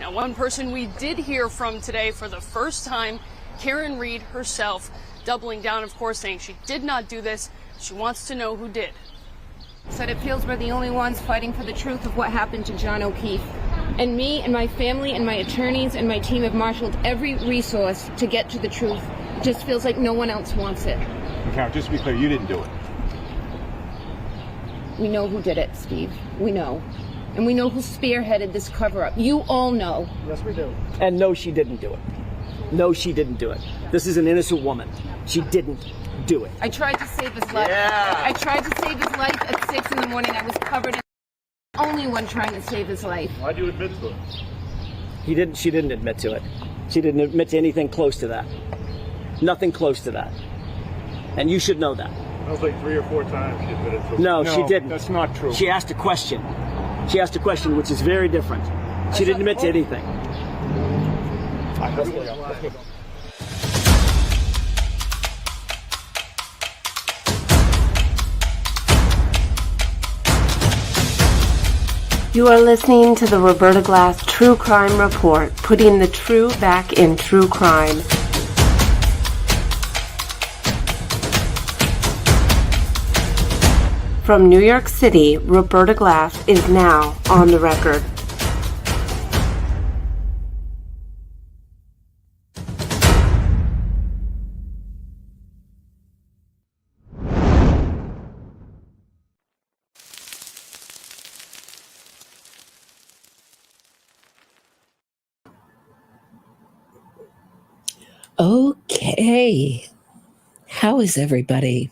Now, one person we did hear from today for the first time, Karen Read herself, doubling down, of course, saying she did not do this. She wants to know who did. Said it feels we're the only ones fighting for the truth of what happened to John O'Keefe. And me and my family and my attorneys and my team have marshaled every resource to get to the truth. It just feels like no one else wants it. Okay, just to be clear, you didn't do it. We know who did it, Steve. We know. And we know who spearheaded this cover-up. You all know. Yes, we do. And no, she didn't do it. No, she didn't do it. This is an innocent woman. She didn't do it. I tried to save his life. Yeah. I tried to save his life at 6 in the morning. I was covered in the only one trying to save his life. Why'd you admit to it? She didn't admit to it. She didn't admit to anything close to that. Nothing close to that. And you should know that. That was like 3 or 4 times she admitted to it. No, she didn't. That's not true. She asked a question. She asked a question, which is very different. She didn't admit to anything. You are listening to the Roberta Glass True Crime Report, putting the true back in true crime. From New York City, Roberta Glass is now on the record. Okay, how is everybody?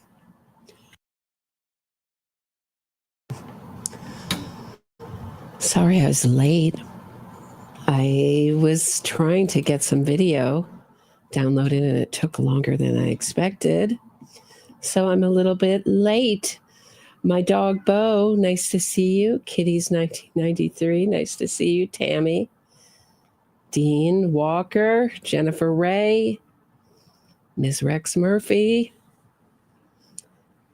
Sorry I was late. I was trying to get some video downloaded and it took longer than I expected. So I'm a little bit late. My dog Bo, nice to see you. Kitty's 1993, nice to see you. Tammie. Dean Walker, Jennifer Ray, Ms. Rex Murphy.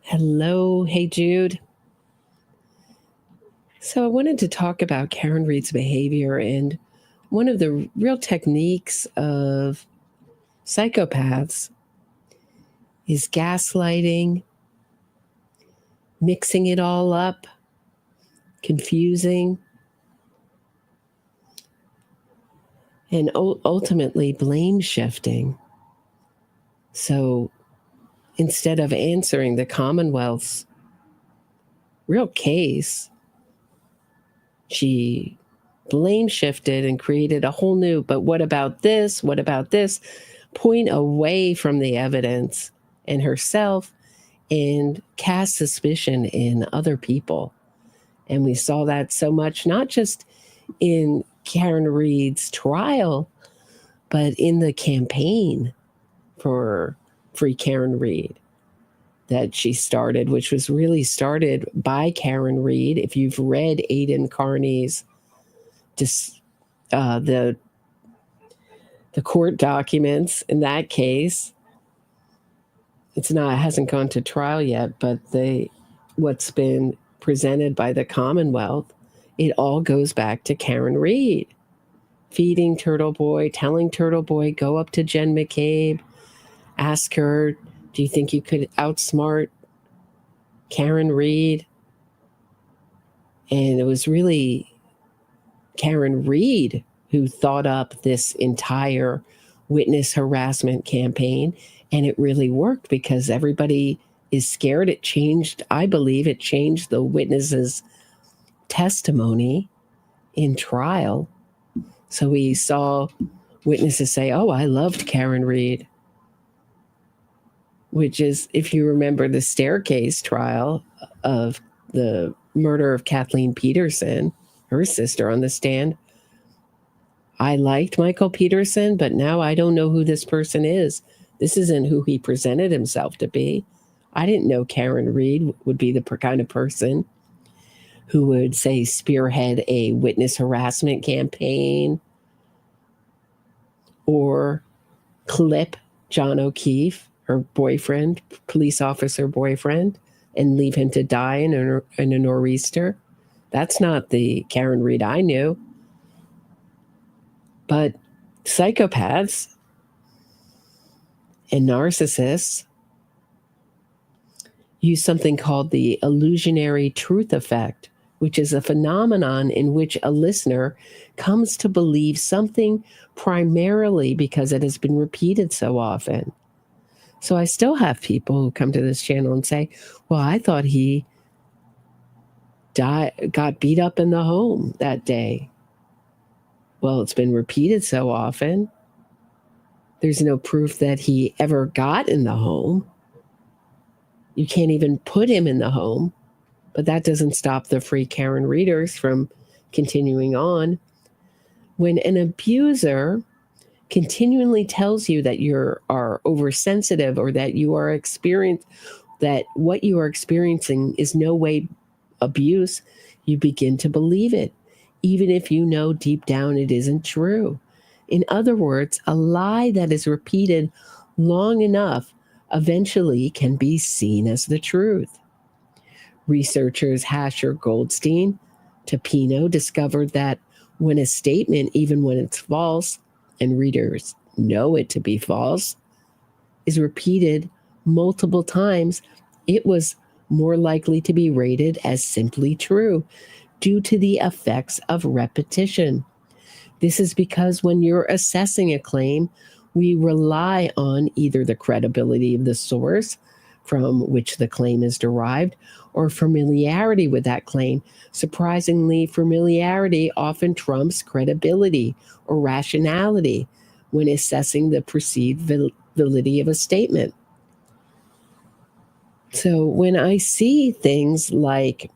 Hello, hey Jude. So I wanted to talk about Karen Read's behavior, and one of the real techniques of psychopaths is gaslighting, mixing it all up, confusing, and ultimately blame shifting. So instead of answering the Commonwealth's real case, she blame shifted and created a whole new, but what about this? What about this? Point away from the evidence and herself and cast suspicion in other people. And we saw that so much, not just in Karen Read's trial, but in the campaign for Free Karen Read that she started, which was really started by Karen Read. If you've read Aidan Carney's the court documents in that case, it hasn't gone to trial yet, but what's been presented by the Commonwealth, it all goes back to Karen Read. Feeding Turtle Boy, telling Turtle Boy, go up to Jen McCabe, ask her, do you think you could outsmart Karen Read? And it was really Karen Read who thought up this entire witness harassment campaign. And it really worked because everybody is scared. It changed, I believe it changed the witnesses' testimony in trial. So we saw witnesses say, oh, I loved Karen Read, which is, if you remember the staircase trial of the murder of Kathleen Peterson, her sister on the stand. I liked Michael Peterson, but now I don't know who this person is. This isn't who he presented himself to be. I didn't know Karen Read would be the kind of person who would, say, spearhead a witness harassment campaign or clip John O'Keefe, her boyfriend, police officer boyfriend, and leave him to die in a nor'easter. That's not the Karen Read I knew. But psychopaths and narcissists use something called the illusionary truth effect, which is a phenomenon in which a listener comes to believe something primarily because it has been repeated so often. So I still have people who come to this channel and say, well, I thought he got beat up in the home that day. Well, it's been repeated so often. There's no proof that he ever got in the home. You can't even put him in the home. But that doesn't stop the free Karen readers from continuing on. When an abuser continually tells you that you are oversensitive or that that what you are experiencing is no way abuse, you begin to believe it, even if you know deep down it isn't true. In other words, a lie that is repeated long enough eventually can be seen as the truth. Researchers Hasher, Goldstein, Tapino discovered that when a statement, even when it's false, and readers know it to be false, is repeated multiple times, it was more likely to be rated as simply true due to the effects of repetition. This is because when you're assessing a claim, we rely on either the credibility of the source from which the claim is derived or familiarity with that claim. Surprisingly, familiarity often trumps credibility or rationality when assessing the perceived validity of a statement. So when I see things like,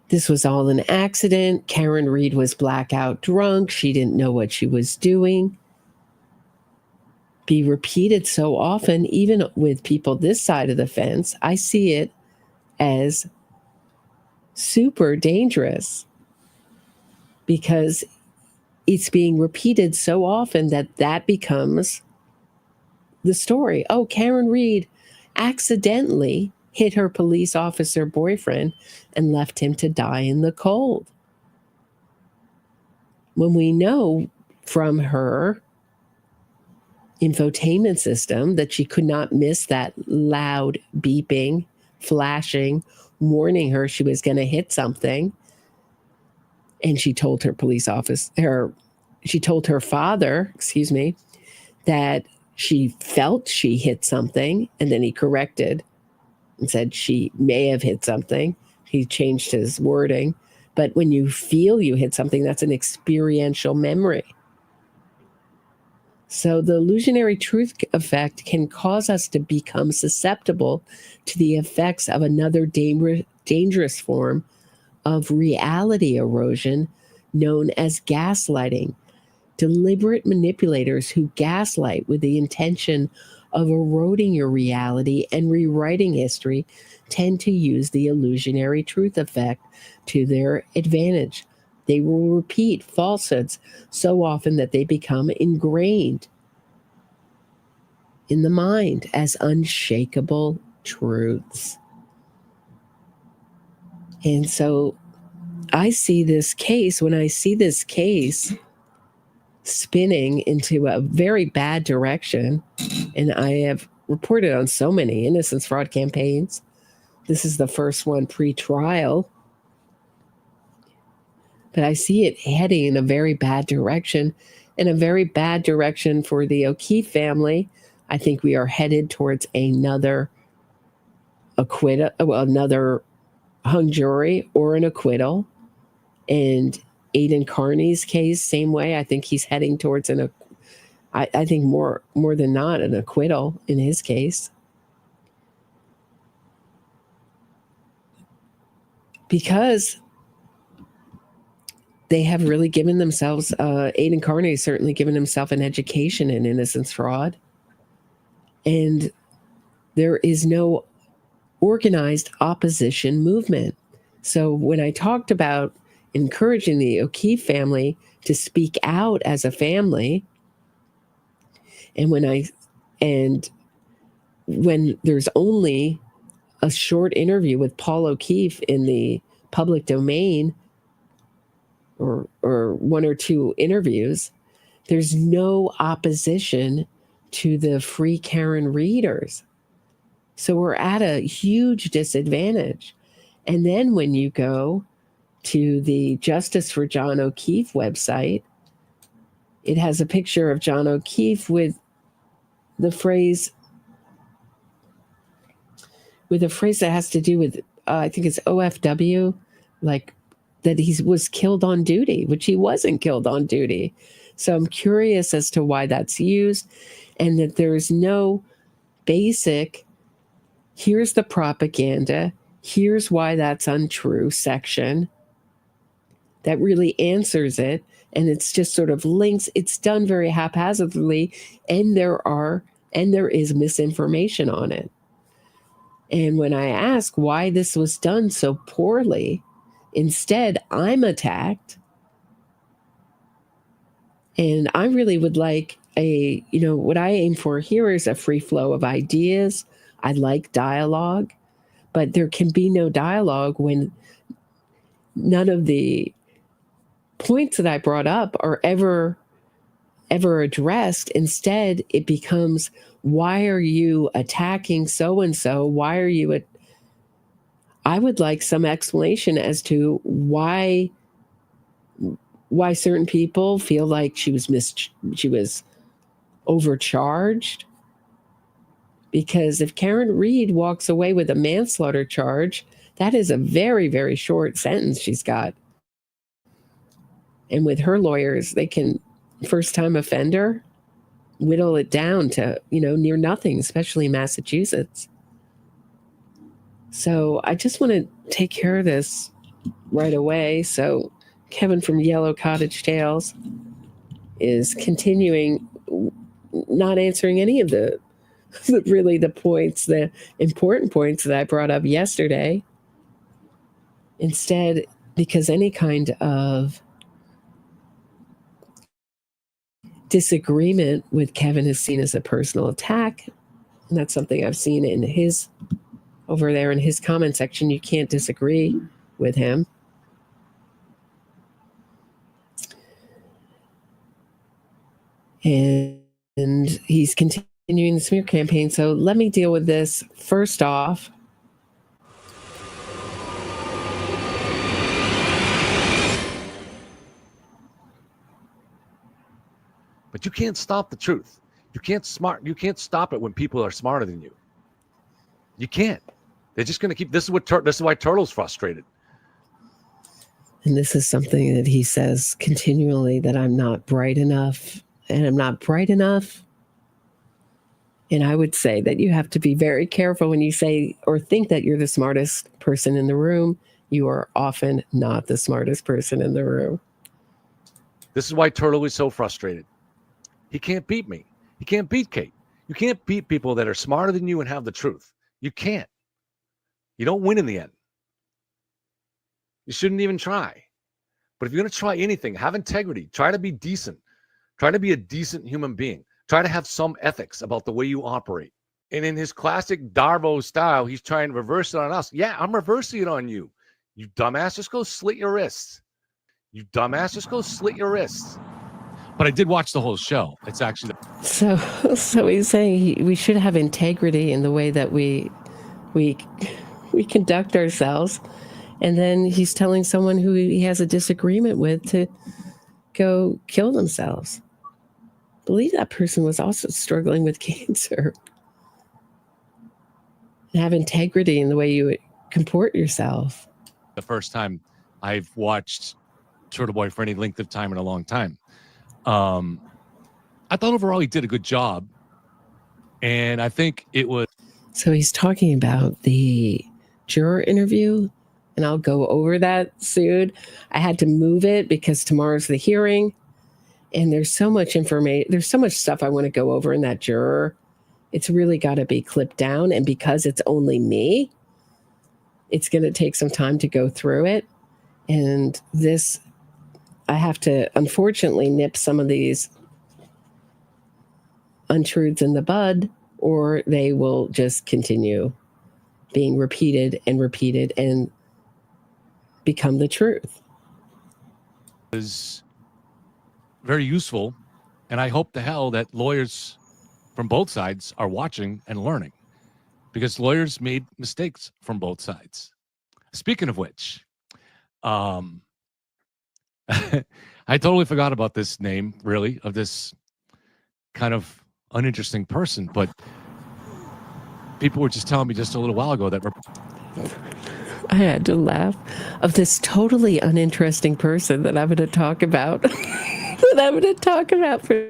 this was all an accident, Karen Reed was blackout drunk, she didn't know what she was doing, be repeated so often, even with people this side of the fence, I see it as super dangerous because it's being repeated so often that becomes the story. Oh, Karen Reed accidentally hit her police officer boyfriend and left him to die in the cold. When we know from her infotainment system that she could not miss that loud beeping, flashing, warning her she was going to hit something. And she told her she told her father, that she felt she hit something, and then he corrected and said she may have hit something. He changed his wording. But when you feel you hit something, that's an experiential memory. So the illusionary truth effect can cause us to become susceptible to the effects of another dangerous form of reality erosion known as gaslighting. Deliberate manipulators who gaslight with the intention of eroding your reality and rewriting history tend to use the illusionary truth effect to their advantage. They will repeat falsehoods so often that they become ingrained in the mind as unshakable truths. And so I see this case, when I see this case spinning into a very bad direction, and I have reported on so many innocence fraud campaigns. This is the first one pre-trial. But I see it heading in a very bad direction, and a very bad direction for the O'Keefe family. I think we are headed towards another acquittal, another hung jury or an acquittal. And Aidan Carney's case, same way. I think he's heading towards I think more than not an acquittal in his case. Because they have really given themselves, Aidan Carney has certainly given himself an education in innocence fraud. And there is no organized opposition movement. So when I talked about encouraging the O'Keefe family to speak out as a family, and when there's only a short interview with Paul O'Keefe in the public domain, or one or two interviews, there's no opposition to the free Karen readers. So we're at a huge disadvantage. And then when you go to the Justice for John O'Keefe website, it has a picture of John O'Keefe with the phrase that has to do with, I think it's OFW, like that he was killed on duty, which he wasn't killed on duty. So I'm curious as to why that's used, and that there's no basic, here's the propaganda, here's why that's untrue section that really answers it. And it's just sort of links. It's done very haphazardly, and there is misinformation on it. And when I ask why this was done so poorly, instead I'm attacked. And I really would like what I aim for here is a free flow of ideas. I like dialogue, but there can be no dialogue when none of the points that I brought up are ever addressed. Instead, it becomes, why are you attacking so-and-so? Why are you I would like some explanation as to why certain people feel like she was overcharged. Because if Karen Reed walks away with a manslaughter charge, that is a very, very short sentence she's got. And with her lawyers, they can, first-time offender, whittle it down to, near nothing, especially in Massachusetts. So I just want to take care of this right away. So Kevin from Yellow Cottage Tales is continuing, not answering any of the points, the important points that I brought up yesterday. Instead, because any kind of disagreement with Kevin is seen as a personal attack. And that's something I've seen over there in his comment section. You can't disagree with him. And he's continuing the smear campaign. So let me deal with this. First off, but you can't stop the truth. You can't stop it when people are smarter than you. You can't. They're just going to keep. This is why Turtle's frustrated. And this is something that he says continually, that I'm not bright enough, and I'm not bright enough. And I would say that you have to be very careful when you say or think that you're the smartest person in the room. You are often not the smartest person in the room. This is why Turtle is so frustrated. He can't beat me. He can't beat Kate. You can't beat people that are smarter than you and have the truth. You can't. You don't win in the end. You shouldn't even try. But if you're going to try anything, have integrity. Try to be decent. Try to be a decent human being. Try to have some ethics about the way you operate. And in his classic Darvo style, he's trying to reverse it on us. Yeah, I'm reversing it on you. You dumbass, just go slit your wrists. You dumbass, just go slit your wrists. But I did watch the whole show. It's actually so he's saying we should have integrity in the way that we conduct ourselves, and then he's telling someone who he has a disagreement with to go kill themselves. I believe that person was also struggling with cancer. And have integrity in the way you comport yourself. The first time I've watched Turtle Boy for any length of time in a long time. I thought overall he did a good job, and I think it was. So he's talking about the juror interview, and I'll go over that soon. I had to move it because tomorrow's the hearing, and there's so much information. There's so much stuff I want to go over in that juror. It's really got to be clipped down, and because it's only me, it's going to take some time to go through it. And this, I have to unfortunately nip some of these untruths in the bud, or they will just continue being repeated and become the truth. Was very useful. And I hope to hell that lawyers from both sides are watching and learning, because lawyers made mistakes from both sides. Speaking of which, I totally forgot about this name, really, of this kind of uninteresting person, but people were just telling me just a little while ago that I had to laugh, of this totally uninteresting person that I'm going to talk about, that I'm going to talk about for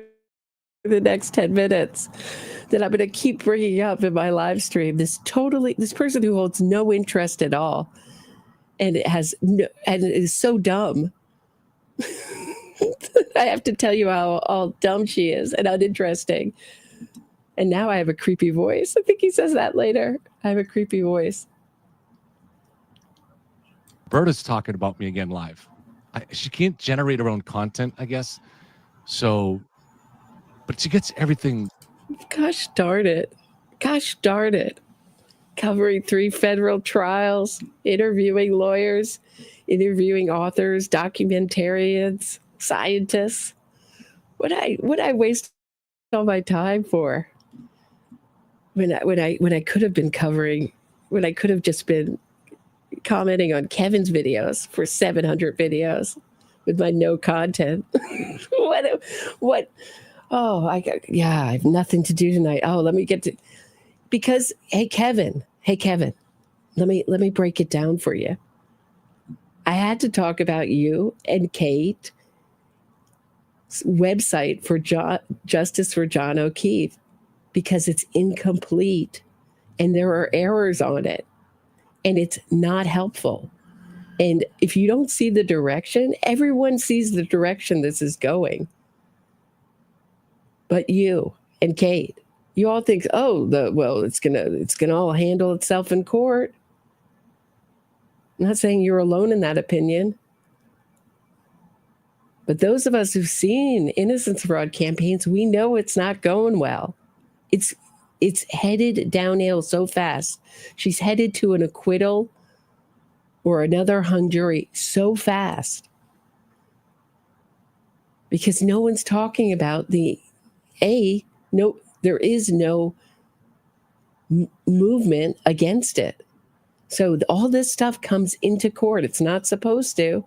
the next 10 minutes, that I'm going to keep bringing up in my live stream. This person who holds no interest at all, and and is so dumb. I have to tell you how dumb she is and uninteresting. And now I have a creepy voice. I think he says that later. I have a creepy voice. Roberta's talking about me again live. She can't generate her own content, I guess. So, but she gets everything. Gosh darn it. Gosh darn it. Covering 3 federal trials, interviewing lawyers, interviewing authors, documentarians, scientists. What I waste all my time for? When I could have been covering, when I could have just been commenting on Kevin's videos for 700 videos with my no content. what? Oh, I have nothing to do tonight. Oh, let me get to, because hey Kevin, let me break it down for you. I had to talk about you and Kate's website for Justice for John O'Keefe, because it's incomplete and there are errors on it and it's not helpful. And if you don't see the direction, everyone sees the direction this is going. But you and Kate, you all think, it's gonna all handle itself in court. I'm not saying you're alone in that opinion. But those of us who've seen innocence fraud campaigns, we know it's not going well. It's headed downhill so fast. She's headed to an acquittal or another hung jury so fast. Because no one's talking about there is no movement against it. So all this stuff comes into court. It's not supposed to,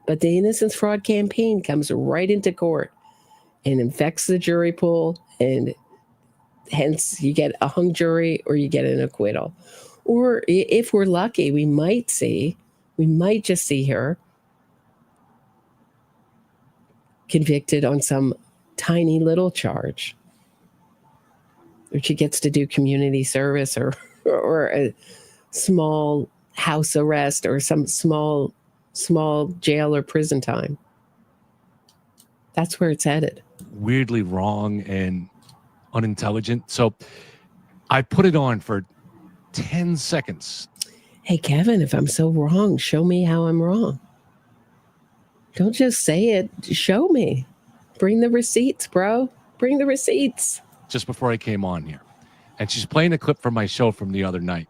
but the innocence fraud campaign comes right into court and infects the jury pool, and hence you get a hung jury or you get an acquittal. Or if we're lucky, we might just see her convicted on some tiny little charge, or she gets to do community service or a small house arrest or some small jail or prison time. That's where it's headed. Weirdly wrong and unintelligent. So I put it on for 10 seconds. Hey, Kevin, if I'm so wrong, show me how I'm wrong. Don't just say it. Show me. Bring the receipts, bro. Bring the receipts. Just before I came on here. And she's playing a clip from my show from the other night.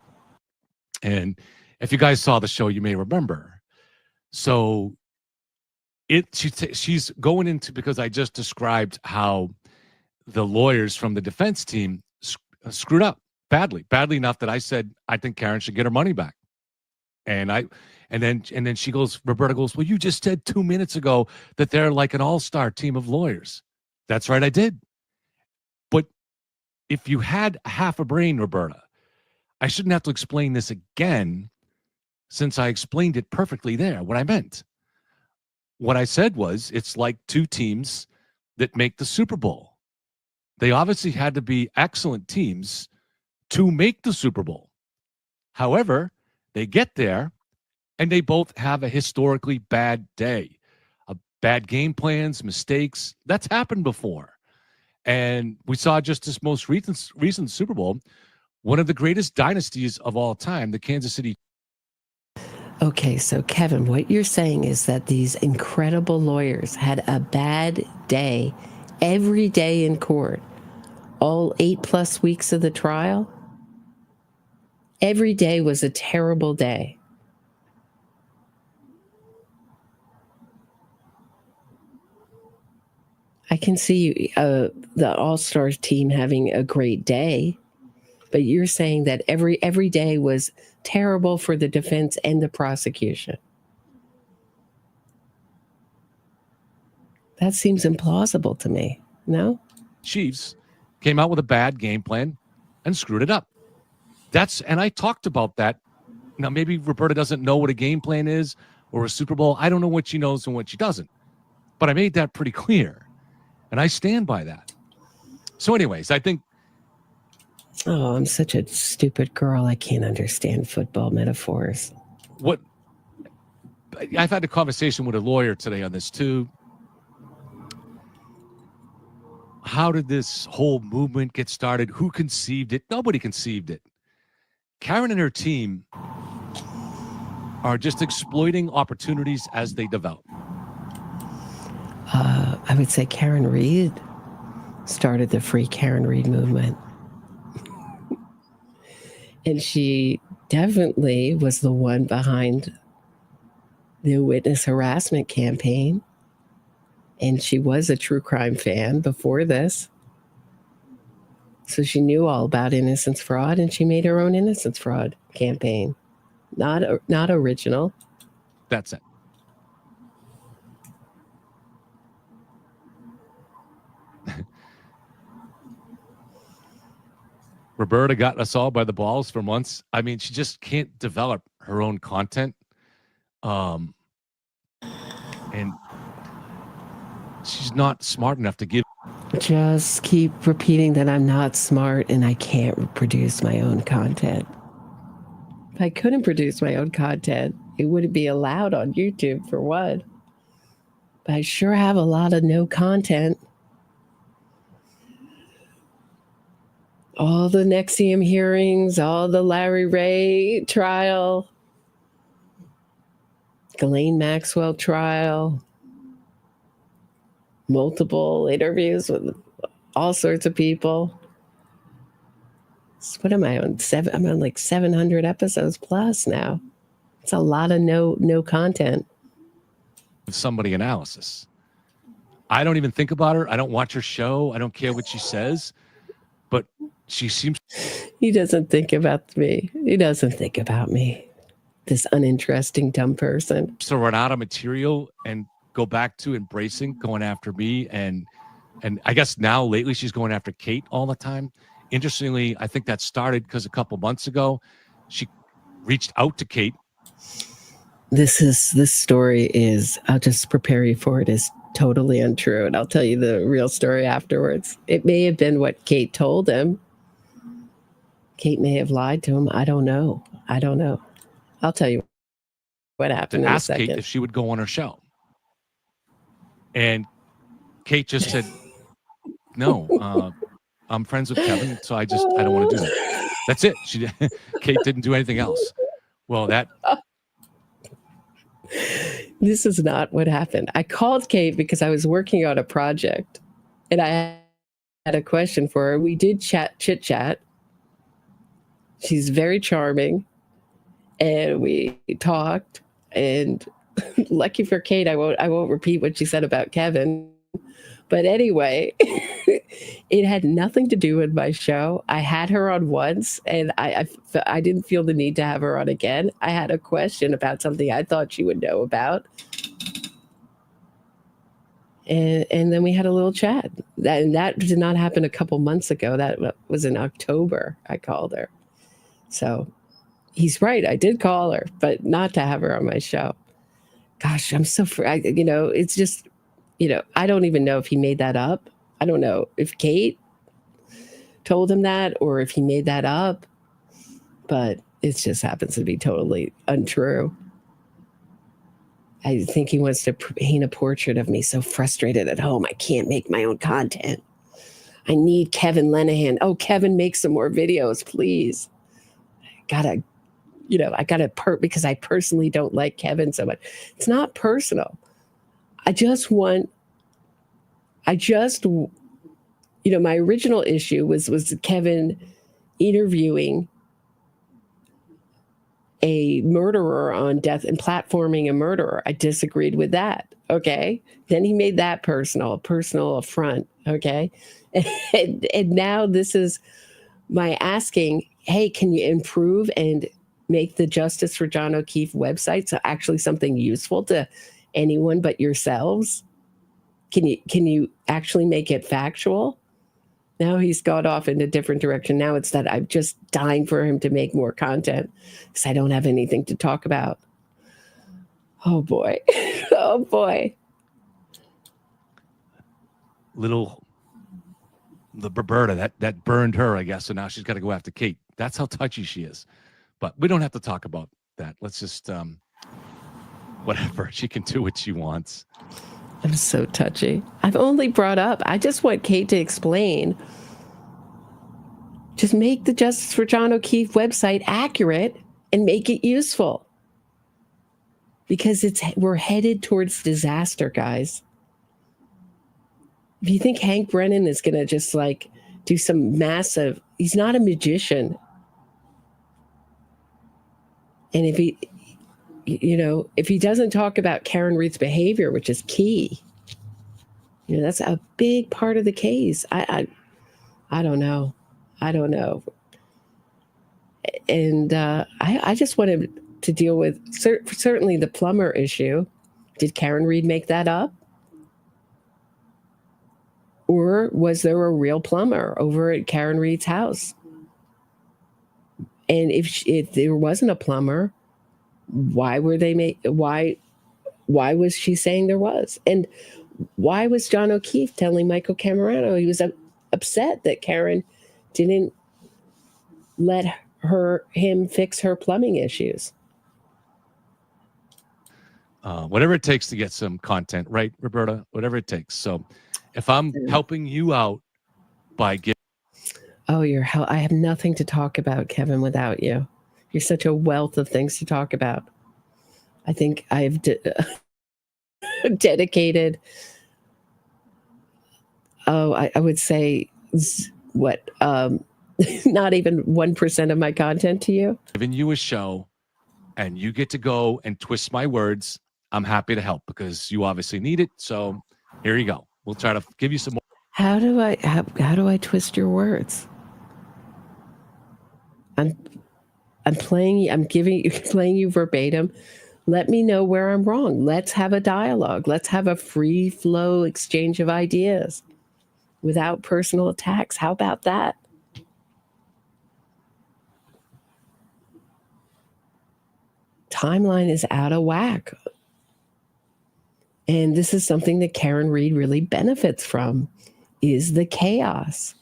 And if you guys saw the show, you may remember. So she's going into, because I just described how the lawyers from the defense team screwed up badly enough that I said I think Karen should get her money back. And then she goes, Roberta goes, well, you just said 2 minutes ago that they're like an all-star team of lawyers. That's right, I did. But if you had half a brain, Roberta, I shouldn't have to explain this again, since I explained it perfectly there, what I meant. What I said was, it's like 2 teams that make the Super Bowl. They obviously had to be excellent teams to make the Super Bowl. However, they get there and they both have a historically bad day. Bad game plans, mistakes. That's happened before. And we saw just this most recent Super Bowl, one of the greatest dynasties of all time, the Kansas City. Okay, so Kevin, what you're saying is that these incredible lawyers had a bad day every day in court, all 8+ weeks of the trial. Every day was a terrible day. I can see the All-Stars team having a great day, but you're saying that every day was terrible for the defense and the prosecution. That seems implausible to me. No? Chiefs came out with a bad game plan and screwed it up. And I talked about that. Now, maybe Roberta doesn't know what a game plan is or a Super Bowl. I don't know what she knows and what she doesn't. But I made that pretty clear. And I stand by that. So anyways, I think... Oh, I'm such a stupid girl. I can't understand football metaphors. I've had a conversation with a lawyer today on this too. How did this whole movement get started? Who conceived it? Nobody conceived it. Karen and her team are just exploiting opportunities as they develop. I would say Karen Reed started the Free Karen Reed movement. And she definitely was the one behind the witness harassment campaign. And she was a true crime fan before this. So she knew all about innocence fraud, and she made her own innocence fraud campaign. Not original. That's it. Roberta got us all by the balls for months. I mean, she just can't develop her own content. And she's not smart enough to give. Just keep repeating that I'm not smart and I can't produce my own content. If I couldn't produce my own content, it wouldn't be allowed on YouTube for one. But I sure have a lot of no content. All the NXIVM hearings, all the Larry Ray trial, Ghislaine Maxwell trial, multiple interviews with all sorts of people. So what am I on? I'm on like 700 episodes plus now. It's a lot of no content. Somebody analysis. I don't even think about her. I don't watch her show. I don't care what she says. But she seems... He doesn't think about me. He doesn't think about me. This uninteresting, dumb person. To run out of material and go back to embracing going after me. And I guess now lately she's going after Kate all the time. Interestingly, I think that started because a couple months ago, she reached out to Kate. This story is, I'll just prepare you for it, is totally untrue. And I'll tell you the real story afterwards. It may have been what Kate told him. Kate may have lied to him. I don't know. I'll tell you what happened in a second. Kate if she would go on her show. And Kate just said, no, I'm friends with Kevin, so I don't want to do that. That's it. Kate didn't do anything else. Well, this is not what happened. I called Kate because I was working on a project and I had a question for her. We did chit chat. She's very charming and we talked, and lucky for Kate, I won't repeat what she said about Kevin. But anyway, it had nothing to do with my show. I had her on once, and I didn't feel the need to have her on again. I had a question about something I thought she would know about. And then we had a little chat. That did not happen a couple months ago. That was in October. I called her. So he's right. I did call her, but not to have her on my show. Gosh, I'm so it's just... I don't even know if he made that up. I don't know if Kate told him that or if he made that up, but it just happens to be totally untrue. I think he wants to paint a portrait of me so frustrated at home. I can't make my own content. I need Kevin Lenihan. Oh, Kevin, make some more videos, please. I gotta because I personally don't like Kevin so much. It's not personal. my original issue was Kevin interviewing a murderer on death and platforming a murderer. I disagreed with that. Okay. Then he made that personal affront. Okay. And now this is my asking, hey, can you improve and make the Justice for John O'Keefe website so actually something useful to anyone but yourselves? Can you actually make it factual? Now he's gone off in a different direction. Now it's that I'm just dying for him to make more content because I don't have anything to talk about. Oh boy. Oh boy. The Roberta that burned her, I guess. So now she's got to go after Kate. That's how touchy she is. But we don't have to talk about that. Let's just whatever. She can do what she wants. I'm so touchy. I've only brought up, I just want Kate to explain. Just make the Justice for John O'Keefe website accurate and make it useful. Because we're headed towards disaster, guys. If you think Hank Brennan is going to just like do some massive, he's not a magician. And if he doesn't talk about Karen Reed's behavior, which is key, that's a big part of the case. I don't know. And I just wanted to deal with certainly the plumber issue. Did Karen Reed make that up? Or was there a real plumber over at Karen Reed's house? And if there wasn't a plumber, why was she saying there was? And why was John O'Keefe telling Michael Camerano he was upset that Karen didn't let him fix her plumbing issues? Whatever it takes to get some content, right, Roberta? Whatever it takes. So if I'm helping you out by giving... Oh, I have nothing to talk about, Kevin, without you. You're such a wealth of things to talk about. I think I've dedicated, I would say, not even 1% of my content to you. Giving you a show and you get to go and twist my words, I'm happy to help because you obviously need it. So here you go. We'll try to give you some more. How do I twist your words? I'm playing you verbatim. Let me know where I'm wrong. Let's have a dialogue. Let's have a free flow exchange of ideas without personal attacks. How about that? Timeline is out of whack. And this is something that Karen Reed really benefits from, is the chaos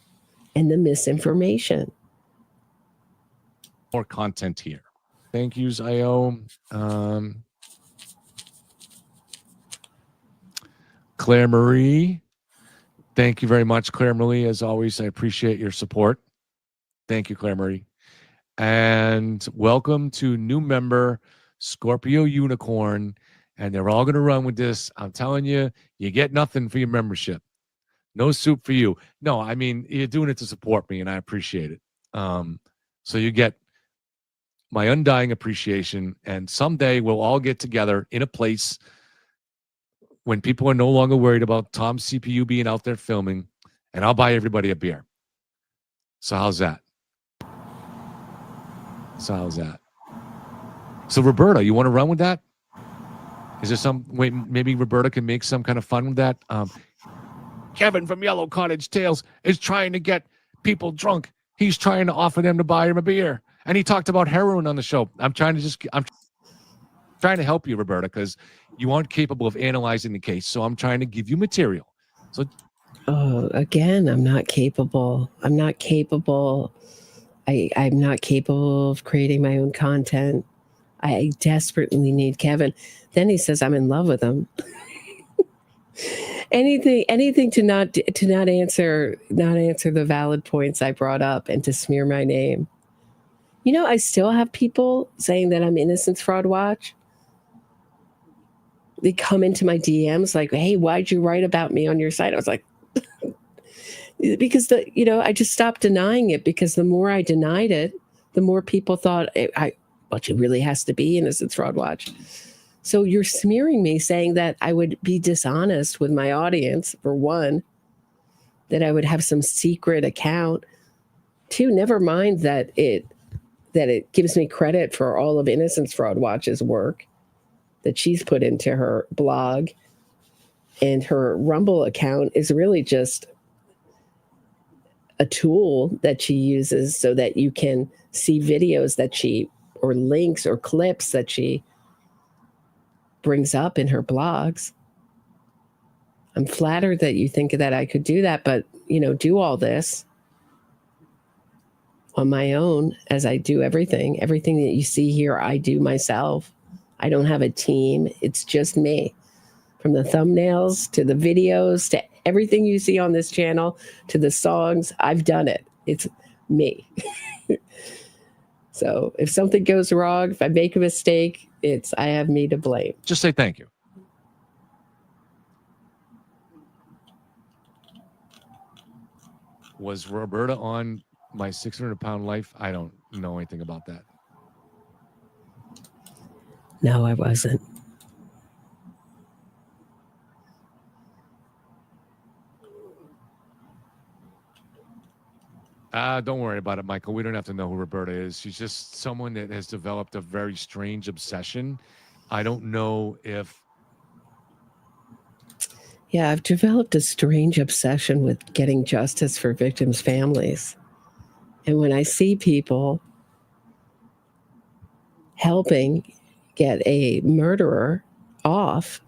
and the misinformation. More content here. Thank yous, IO. Claire Marie. Thank you very much, Claire Marie. As always, I appreciate your support. Thank you, Claire Marie. And welcome to new member, Scorpio Unicorn. And they're all going to run with this. I'm telling you, you get nothing for your membership. No soup for you. No, I mean, you're doing it to support me, and I appreciate it. So you get my undying appreciation, and someday we'll all get together in a place when people are no longer worried about Tom's CPU being out there filming, and I'll buy everybody a beer. So how's that? So Roberta, you want to run with that? Is there some way maybe Roberta can make some kind of fun with that? Kevin from Yellow Cottage Tales is trying to get people drunk. He's trying to offer them to buy him a beer. And he talked about heroin on the show. I'm trying to help you, Roberta, because you aren't capable of analyzing the case. So I'm trying to give you material. So, again, I'm not capable. I'm not capable of creating my own content. I desperately need Kevin. Then he says I'm in love with him. anything to not answer the valid points I brought up and to smear my name. I still have people saying that I'm Innocence Fraud Watch. They come into my DMs like, hey, why'd you write about me on your site? I was like, because I just stopped denying it, because the more I denied it, the more people thought but she really has to be Innocence Fraud Watch. So you're smearing me, saying that I would be dishonest with my audience, for one, that I would have some secret account. Two, never mind that it gives me credit for all of Innocence Fraud Watch's work that she's put into her blog, and her Rumble account is really just a tool that she uses so that you can see videos that she, or links or clips that she brings up in her blogs. I'm flattered that you think that I could do that, but, do all this on my own, as I do everything that you see here, I do myself. I don't have a team. It's just me. From the thumbnails to the videos to everything you see on this channel to the songs, I've done it. It's me. So if something goes wrong, if I make a mistake, I have me to blame. Just say thank you. Was Roberta on My 600-Pound Life? I don't know anything about that. No, I wasn't. Don't worry about it, Michael. We don't have to know who Roberta is. She's just someone that has developed a very strange obsession. I don't know if... Yeah, I've developed a strange obsession with getting justice for victims' families. And when I see people helping get a murderer off,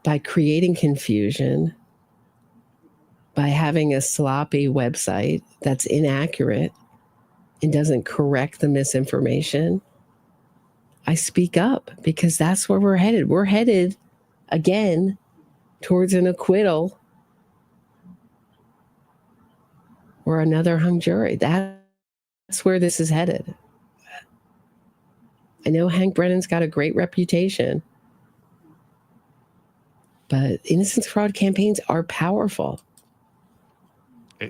by creating confusion, by having a sloppy website that's inaccurate and doesn't correct the misinformation, I speak up, because that's where we're headed. We're headed again towards an acquittal or another hung jury. That's where this is headed. I know Hank Brennan's got a great reputation, but innocence fraud campaigns are powerful.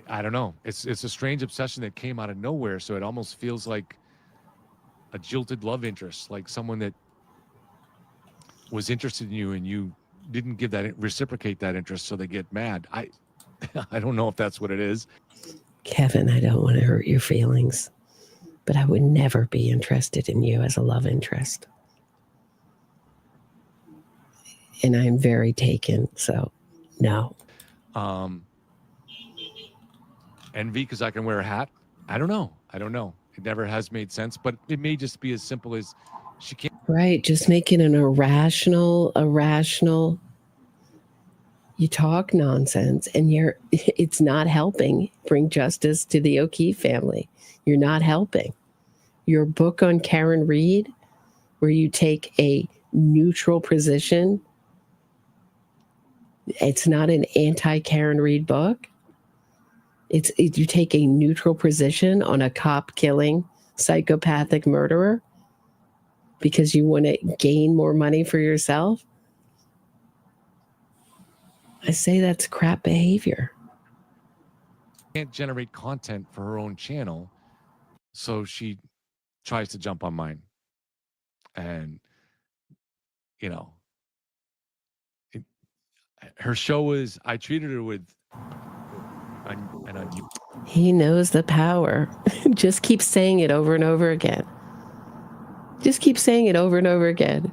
I don't know. It's a strange obsession that came out of nowhere. So it almost feels like a jilted love interest, like someone that was interested in you and you didn't give that, reciprocate that interest, so they get mad. I don't know if that's what it is. Kevin, I don't want to hurt your feelings, but I would never be interested in you as a love interest. And I'm very taken, so no. Envy because I can wear a hat? I don't know. It never has made sense, but it may just be as simple as she can't. Right, just make it an irrational. You talk nonsense, and it's not helping bring justice to the O'Keefe family. You're not helping. Your book on Karen Reed, where you take a neutral position, it's not an anti-Karen Reed book. You take a neutral position on a cop killing psychopathic murderer because you want to gain more money for yourself. I say that's crap behavior. Can't generate content for her own channel, so she tries to jump on mine. And her show is, I treated her with He knows the power. Just keep saying it over and over again. Just keep saying it over and over again.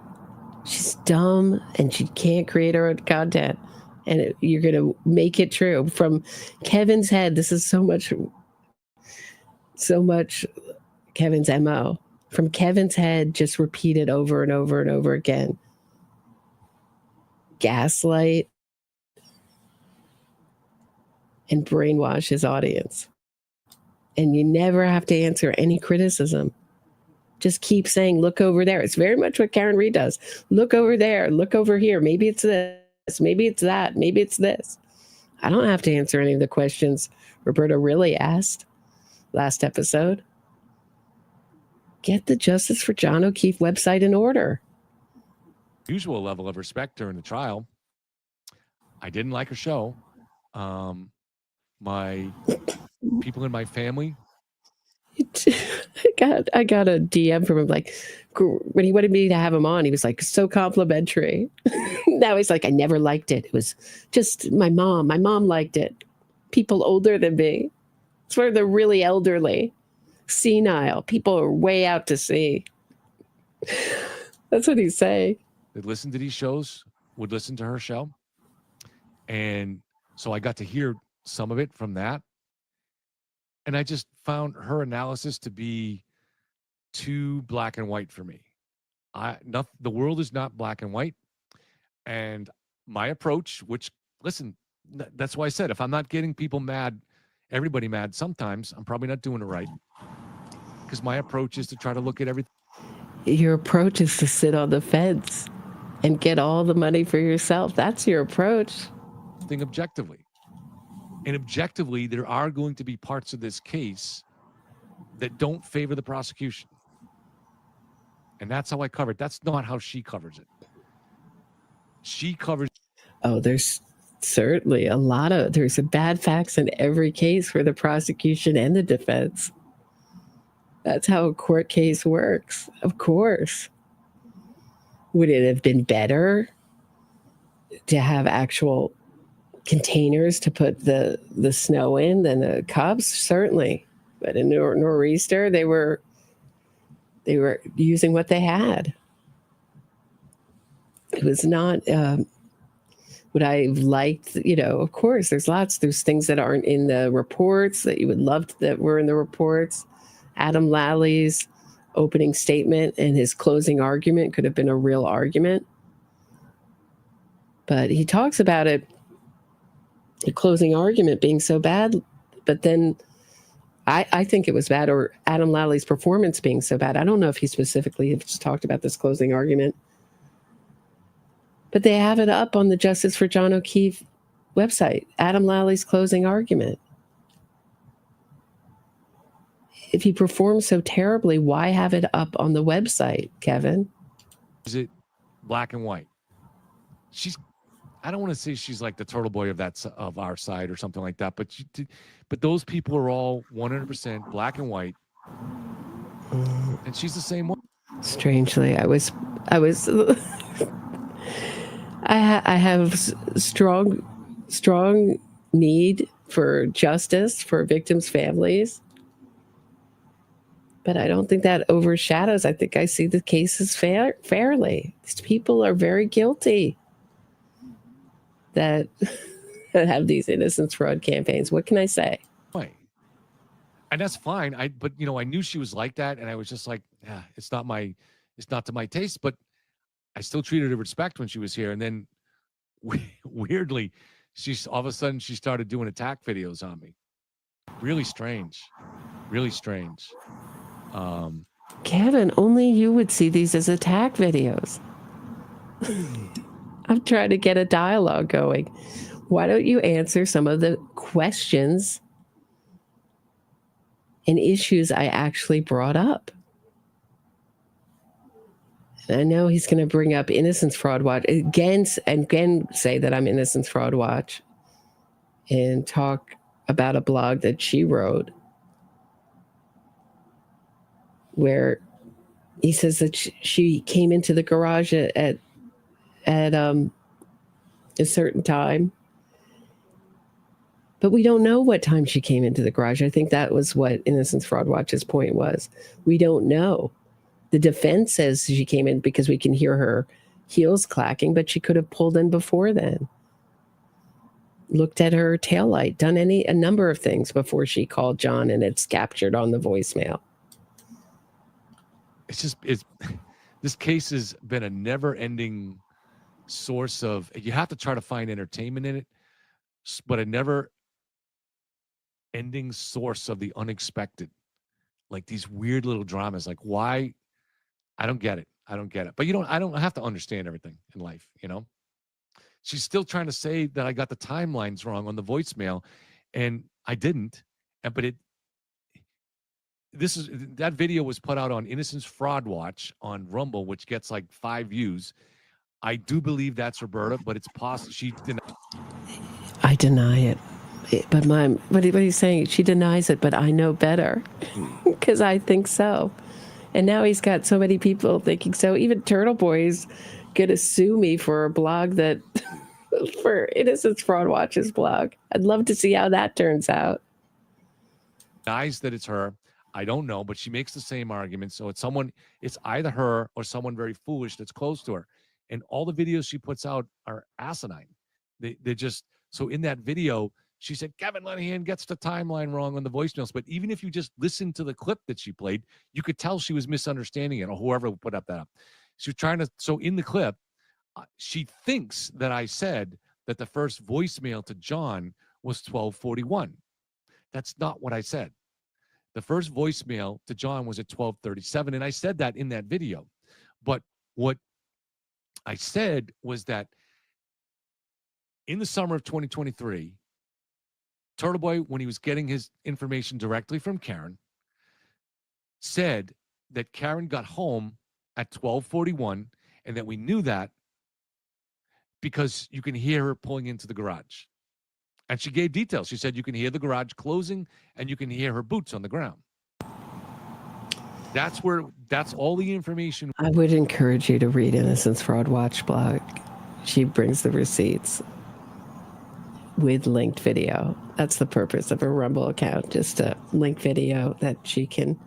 She's dumb and she can't create her own content. And you're going to make it true. From Kevin's head, this is so much Kevin's MO. From Kevin's head, just repeat it over and over and over again. Gaslight and brainwash his audience. And you never have to answer any criticism. Just keep saying, look over there. It's very much what Karen Reed does. Look over there. Look over here. Maybe it's this. Maybe it's that. Maybe it's this. I don't have to answer any of the questions Roberta really asked last episode. Get the Justice for John O'Keefe website in order. Usual level of respect during the trial. I didn't like her show. My people in my family. I got a DM from him like when he wanted me to have him on, he was like so complimentary. Now he's like, I never liked it. It was just my mom. My mom liked it. People older than me. It's where they're really elderly, senile. People are way out to sea. That's what he's saying. That listen to these shows, would listen to her show. And so I got to hear some of it from that. And I just found her analysis to be too black and white for me. The world is not black and white. And my approach, which, listen, that's why I said, if I'm not getting people mad, everybody mad, sometimes I'm probably not doing it right. Because my approach is to try to look at everything. Your approach is to sit on the fence and get all the money for yourself. That's your approach. Thing objectively. And objectively, there are going to be parts of this case that don't favor the prosecution. And that's how I cover it. That's not how she covers it. She covers. Oh, there's certainly there's bad facts in every case for the prosecution and the defense. That's how a court case works, of course. Would it have been better to have actual containers to put the snow in than the cups? Certainly. But in Nor'easter, they were using what they had. It was not what I liked, of course, there's things that aren't in the reports that you would love that were in the reports. Adam Lally's opening statement and his closing argument could have been a real argument. But he talks about it, the closing argument being so bad, but then I think it was bad, or Adam Lally's performance being so bad. I don't know if he specifically just talked about this closing argument. But they have it up on the Justice for John O'Keefe website, Adam Lally's closing argument. If he performs so terribly, why have it up on the website, Kevin? Is it black and white? I don't want to say she's like the turtle boy of our side or something like that, but those people are all 100% black and white, and she's the same one. Strangely, I have strong need for justice for victims' families, but I don't think that overshadows. I think I see the cases fairly. These people are very guilty that have these innocence fraud campaigns. What can I say? Right. And that's fine. But I knew she was like that, and I was just like, yeah, it's not to my taste, but I still treated her with respect when she was here. And then weirdly, all of a sudden she started doing attack videos on me. Really strange. Really strange. Kevin, only you would see these as attack videos. I'm trying to get a dialogue going. Why don't you answer some of the questions and issues I actually brought up? And I know he's going to bring up Innocence Fraud Watch again say that I'm Innocence Fraud Watch and talk about a blog that she wrote where he says that she came into the garage at a certain time, but we don't know what time she came into the garage. I think that was what Innocence Fraud Watch's point was. We don't know. The defense says she came in because we can hear her heels clacking, but she could have pulled in before then. Looked at her taillight, done a number of things before she called John, and it's captured on the voicemail. This case has been a never-ending source of, you have to try to find entertainment in it, but a never-ending source of the unexpected. Like these weird little dramas. Like, why? I don't get it. But I don't have to understand everything in life, She's still trying to say that I got the timelines wrong on the voicemail, and I didn't. But that video was put out on Innocence Fraud Watch on Rumble, which gets like 5 views. I do believe that's Roberta, but it's possible she denied. I deny it. But what he's saying, she denies it, but I know better because I think so. And now he's got so many people thinking so. Even Turtle Boy's going to sue me for a blog that, for Innocence Fraud Watch's blog. I'd love to see how that turns out. Denies that it's her. I don't know, but she makes the same argument. So it's either her or someone very foolish that's close to her. And all the videos she puts out are asinine. They're just, so in that video, she said, Kevin Lenihan gets the timeline wrong on the voicemails. But even if you just listen to the clip that she played, you could tell she was misunderstanding it, or whoever put up that up. She was trying to, so in the clip, she thinks that I said that the first voicemail to John was 12:41. That's not what I said. The first voicemail to John was at 12:37, and I said that in that video. But what I said was that in the summer of 2023, Turtle Boy, when he was getting his information directly from Karen, said that Karen got home at 12:41, and that we knew that because you can hear her pulling into the garage. And she gave details. She said you can hear the garage closing and you can hear her boots on the ground. That's all the information. I would encourage you to read Innocence Fraud Watch blog. She brings the receipts with linked video. That's the purpose of a Rumble account, just a link video that she can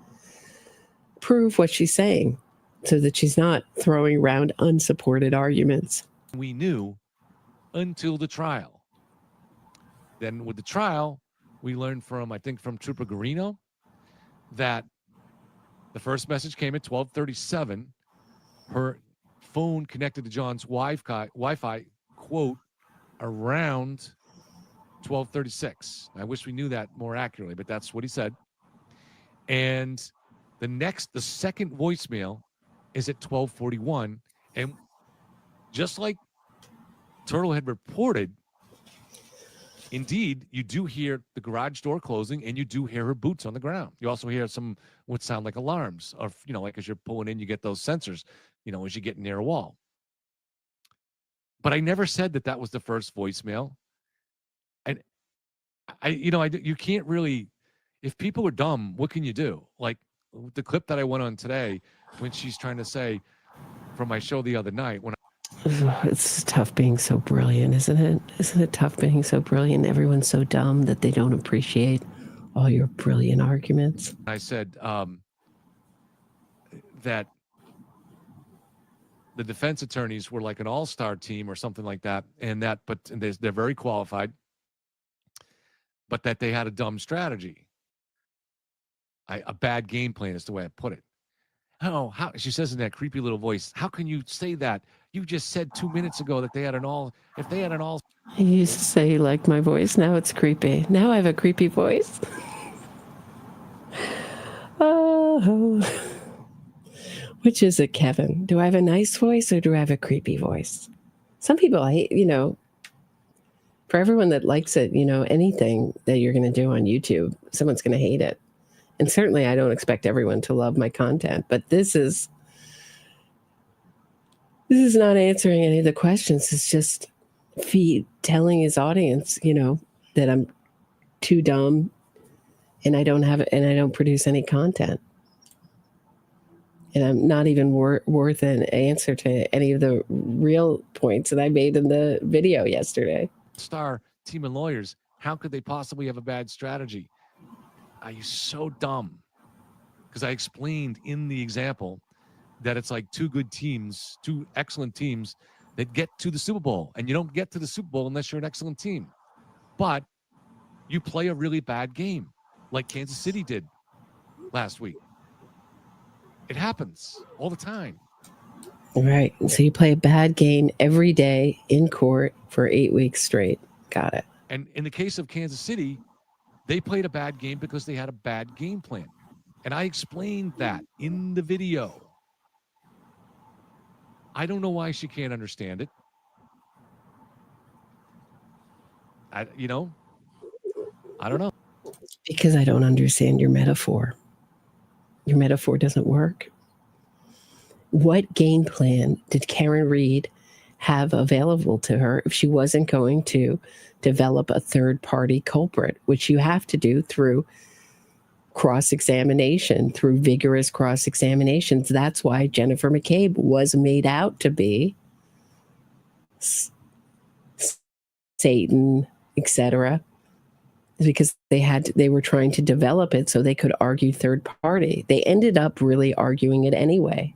prove what she's saying so that she's not throwing around unsupported arguments. We knew until the trial. Then with the trial, we learned from Trooper Garino that the first message came at 12:37. Her phone connected to John's Wi-Fi, quote, around 12:36. I wish we knew that more accurately, but that's what he said. And the second voicemail is at 12:41. And just like Turtle had reported, indeed, you do hear the garage door closing and you do hear her boots on the ground. You also hear some what sound like alarms, or, like as you're pulling in, you get those sensors, as you get near a wall. But I never said that was the first voicemail. And you can't really, if people are dumb, what can you do? Like the clip that I went on today, when she's trying to say from my show the other night, it's tough being so brilliant, isn't it? Isn't it tough being so brilliant? Everyone's so dumb that they don't appreciate all your brilliant arguments. I said that the defense attorneys were like an all-star team or something like that, but they're very qualified, but that they had a dumb strategy. A bad game plan is the way I put it. Oh, how she says in that creepy little voice, how can you say that? You just said 2 minutes ago that if they had an all. I used to say you like my voice. Now it's creepy. Now I have a creepy voice. Oh. Which is it, Kevin? Do I have a nice voice or do I have a creepy voice? Some people hate, for everyone that likes it, anything that you're going to do on YouTube, someone's going to hate it. And certainly I don't expect everyone to love my content, but this is not answering any of the questions. It's just telling his audience, that I'm too dumb and I don't produce any content. And I'm not even worth an answer to any of the real points that I made in the video yesterday. Star team of lawyers, how could they possibly have a bad strategy? Are you so dumb? Because I explained in the example that it's like two excellent teams that get to the Super Bowl. And you don't get to the Super Bowl unless you're an excellent team. But you play a really bad game, like Kansas City did last week. It happens all the time. Right. So you play a bad game every day in court for 8 weeks straight. Got it. And in the case of Kansas City, they played a bad game because they had a bad game plan. And I explained that in the video. I don't know why she can't understand it. I don't know. Because I don't understand your metaphor. Your metaphor doesn't work. What game plan did Karen Reed have available to her if she wasn't going to develop a third-party culprit, which you have to do through cross-examination, through vigorous cross-examinations. That's why Jennifer McCabe was made out to be Satan, etc., because they were trying to develop it so they could argue third party. They ended up really arguing it anyway.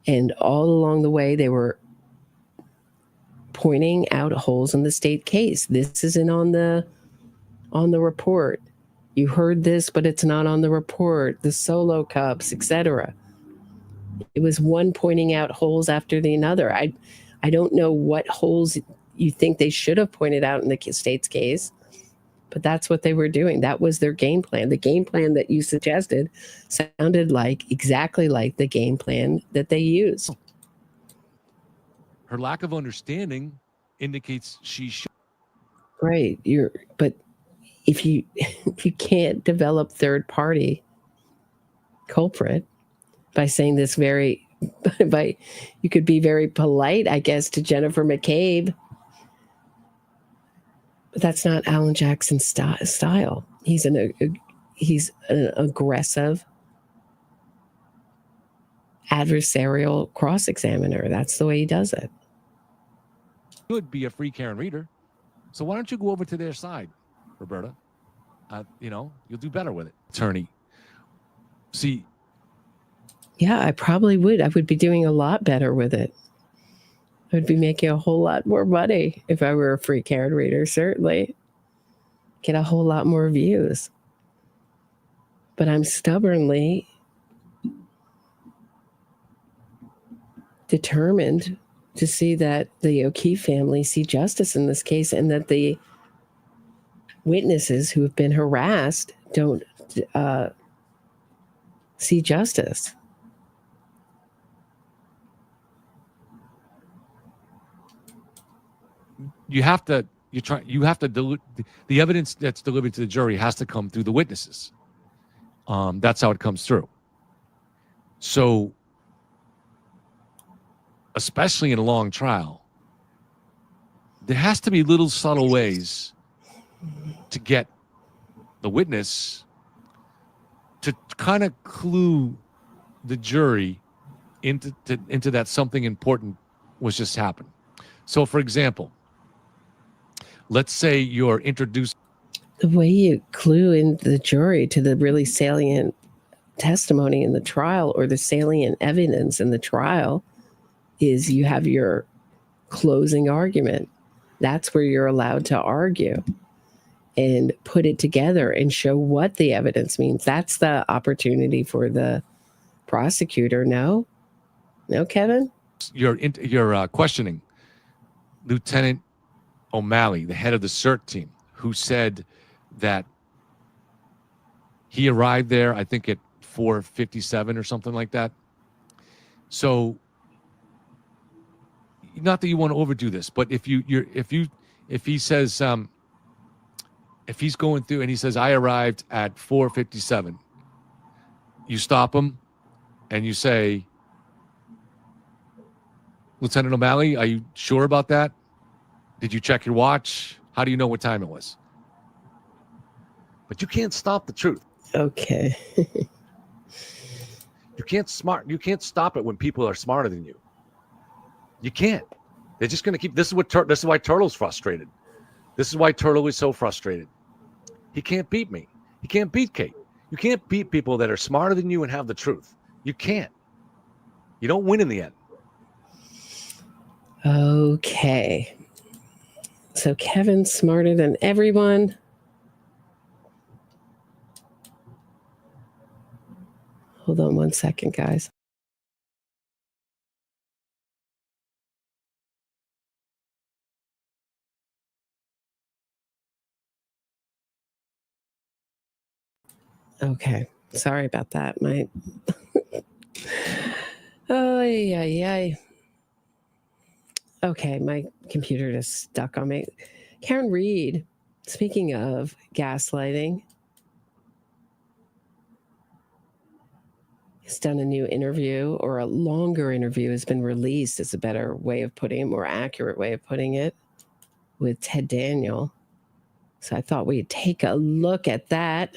And all along the way, they were pointing out holes in the state case. This isn't on the report. You heard this, but it's not on the report. The solo cups, etc. It was one pointing out holes after the other. I don't know what holes you think they should have pointed out in the state's case, but that's what they were doing. That was their game plan. The game plan that you suggested sounded exactly like the game plan that they used. Her lack of understanding indicates she should. Right. But if you can't develop third party culprit by saying this you could be very polite, I guess, to Jennifer McCabe. But that's not Alan Jackson's style. He's an aggressive, adversarial cross-examiner. That's the way he does it. Could be a free Karen reader. So why don't you go over to their side, Roberta? You'll do better with it. Attorney. See. Yeah, I probably would. I would be doing a lot better with it. I would be making a whole lot more money if I were a free Karen reader, certainly. Get a whole lot more views. But I'm stubbornly determined to see that the O'Keefe family see justice in this case, and that the witnesses who have been harassed don't see justice. You have to dilute the evidence that's delivered to the jury has to come through the witnesses. That's how it comes through. So, especially in a long trial, there has to be little subtle ways to get the witness to kind of clue the jury into that something important was just happened. So, for example, let's say you're introduced. The way you clue in the jury to the really salient testimony in the trial, or the salient evidence in the trial, is you have your closing argument. That's where you're allowed to argue and put it together and show what the evidence means. That's the opportunity for the prosecutor. No, Kevin? You're questioning Lieutenant O'Malley, the head of the CERT team, who said that he arrived there, I think, at 4:57 or something like that. So, not that you want to overdo this, but if he says if he's going through and he says I arrived at 4:57, you stop him and you say, Lieutenant O'Malley, are you sure about that? Did you check your watch? How do you know what time it was? But you can't stop the truth. Okay. You can't stop it when people are smarter than you. You can't. They're just going to keep. This is why Turtle's frustrated. This is why Turtle is so frustrated. He can't beat me. He can't beat Kate. You can't beat people that are smarter than you and have the truth. You can't. You don't win in the end. Okay. So Kevin's smarter than everyone. Hold on one second, guys. Okay. Sorry about that. Oh, yeah. Okay, my computer just stuck on me. Karen Reed, speaking of gaslighting, has done a new interview, or a longer interview has been released, is a better way of putting it, more accurate way of putting it, with Ted Daniel. So I thought we'd take a look at that.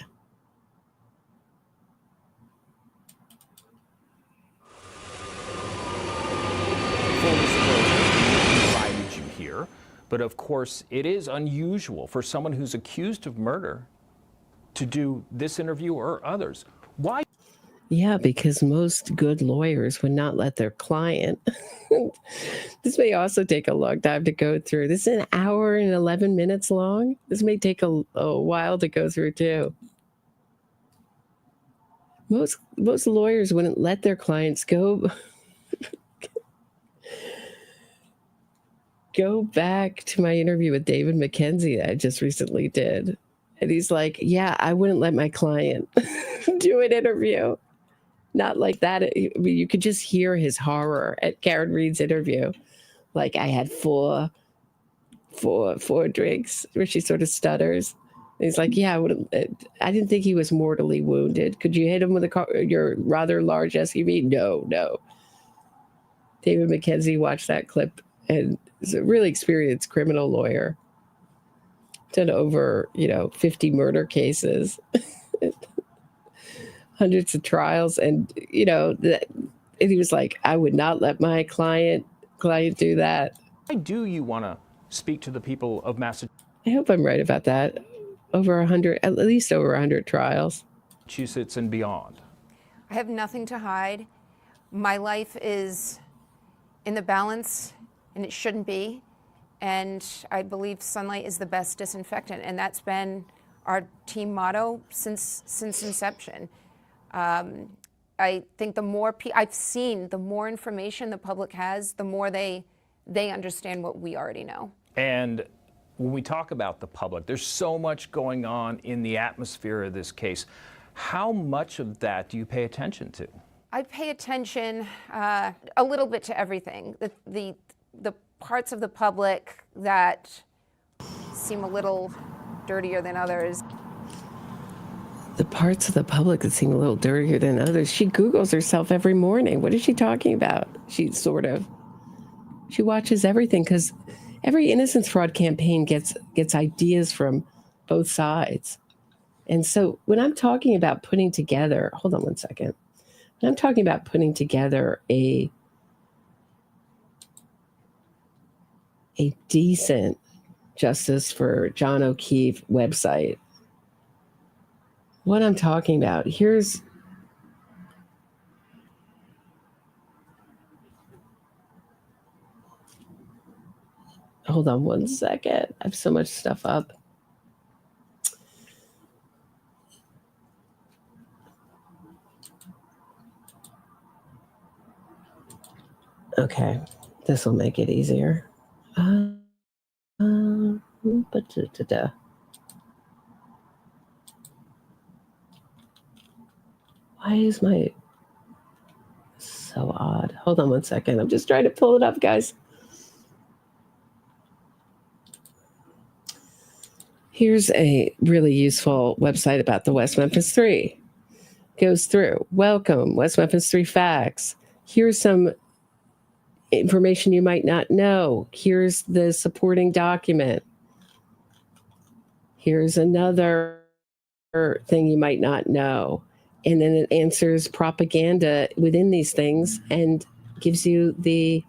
Full disclosure, invited you here, but of course it is unusual for someone who's accused of murder to do this interview or others. Why? Yeah, because most good lawyers would not let their client. This may also take a long time to go through. This is an hour and 11 minutes long. This may take a while to go through too. Most lawyers wouldn't let their clients go back to my interview with David Mackenzie that I just recently did. And he's like, yeah, I wouldn't let my client do an interview. Not like that. I mean, you could just hear his horror at Karen Reed's interview. Like, I had four drinks, where she sort of stutters. And he's like, yeah, I didn't think he was mortally wounded. Could you hit him with your rather large SUV? No. David Mackenzie watched that clip and is a really experienced criminal lawyer. Done over, 50 murder cases. Hundreds of trials, and and he was like, I would not let my client do that. Why do you want to speak to the people of Massachusetts? I hope I'm right about that. At least over 100 trials. Massachusetts and beyond. I have nothing to hide. My life is in the balance, and it shouldn't be. And I believe sunlight is the best disinfectant, and that's been our team motto since inception. I think the more I've seen, the more information the public has, the more they understand what we already know. And when we talk about the public, there's so much going on in the atmosphere of this case. How much of that do you pay attention to? I pay attention a little bit to everything. The parts of the public that seem a little dirtier than others. The parts of the public that seem a little dirtier than others. She Googles herself every morning. What is she talking about? She watches everything, because every innocence fraud campaign gets ideas from both sides. And so when I'm talking about putting together, hold on one second. When I'm talking about putting together a decent Justice for John O'Keefe website, what I'm talking about, hold on one second. I have so much stuff up. Okay, this will make it easier. Why is my so odd? Hold on one second. I'm just trying to pull it up, guys. Here's a really useful website about the West Memphis 3. Goes through, welcome, West Memphis 3 facts. Here's some information you might not know. Here's the supporting document. Here's another thing you might not know. And then it answers propaganda within these things and gives you the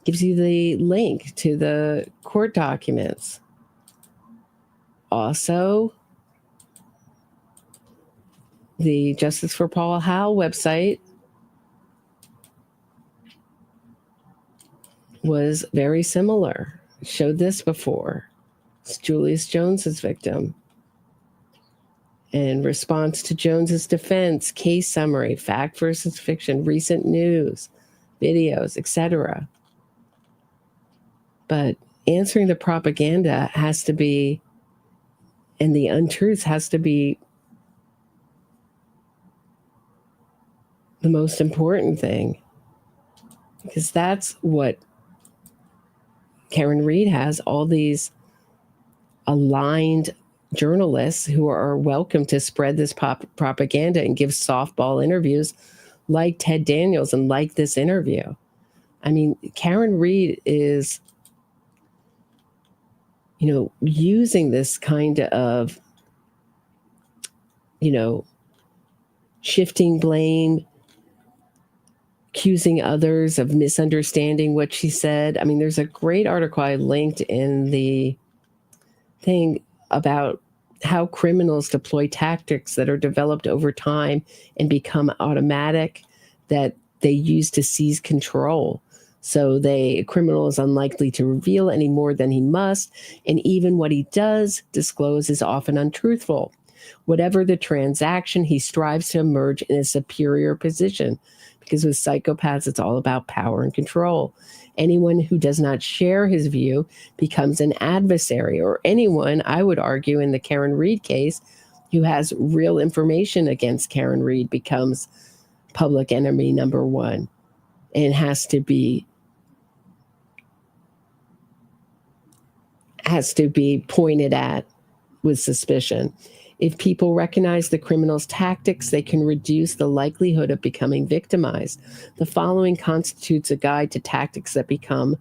link to the court documents. Also, the Justice for Paul Howell website was very similar. Showed this before. It's Julius Jones's victim. In response to Jones's defense, case summary, fact versus fiction, recent news, videos, etc. But answering the propaganda has to be, and the untruths has to be, the most important thing. Because that's what Karen Reed has, all these aligned journalists who are welcome to spread this propaganda and give softball interviews like Ted Daniels and like this interview. I mean, Karen Read is, using this kind of, shifting blame, accusing others of misunderstanding what she said. I mean, there's a great article I linked in the thing about how criminals deploy tactics that are developed over time and become automatic, that they use to seize control. So a criminal is unlikely to reveal any more than he must, and even what he does disclose is often untruthful. Whatever the transaction, he strives to emerge in a superior position, because with psychopaths, it's all about power and control. Anyone who does not share his view becomes an adversary, or anyone, I would argue, in the Karen Read case, who has real information against Karen Read becomes public enemy number one and has to be pointed at with suspicion. If people recognize the criminal's tactics, they can reduce the likelihood of becoming victimized. The following constitutes a guide to tactics that become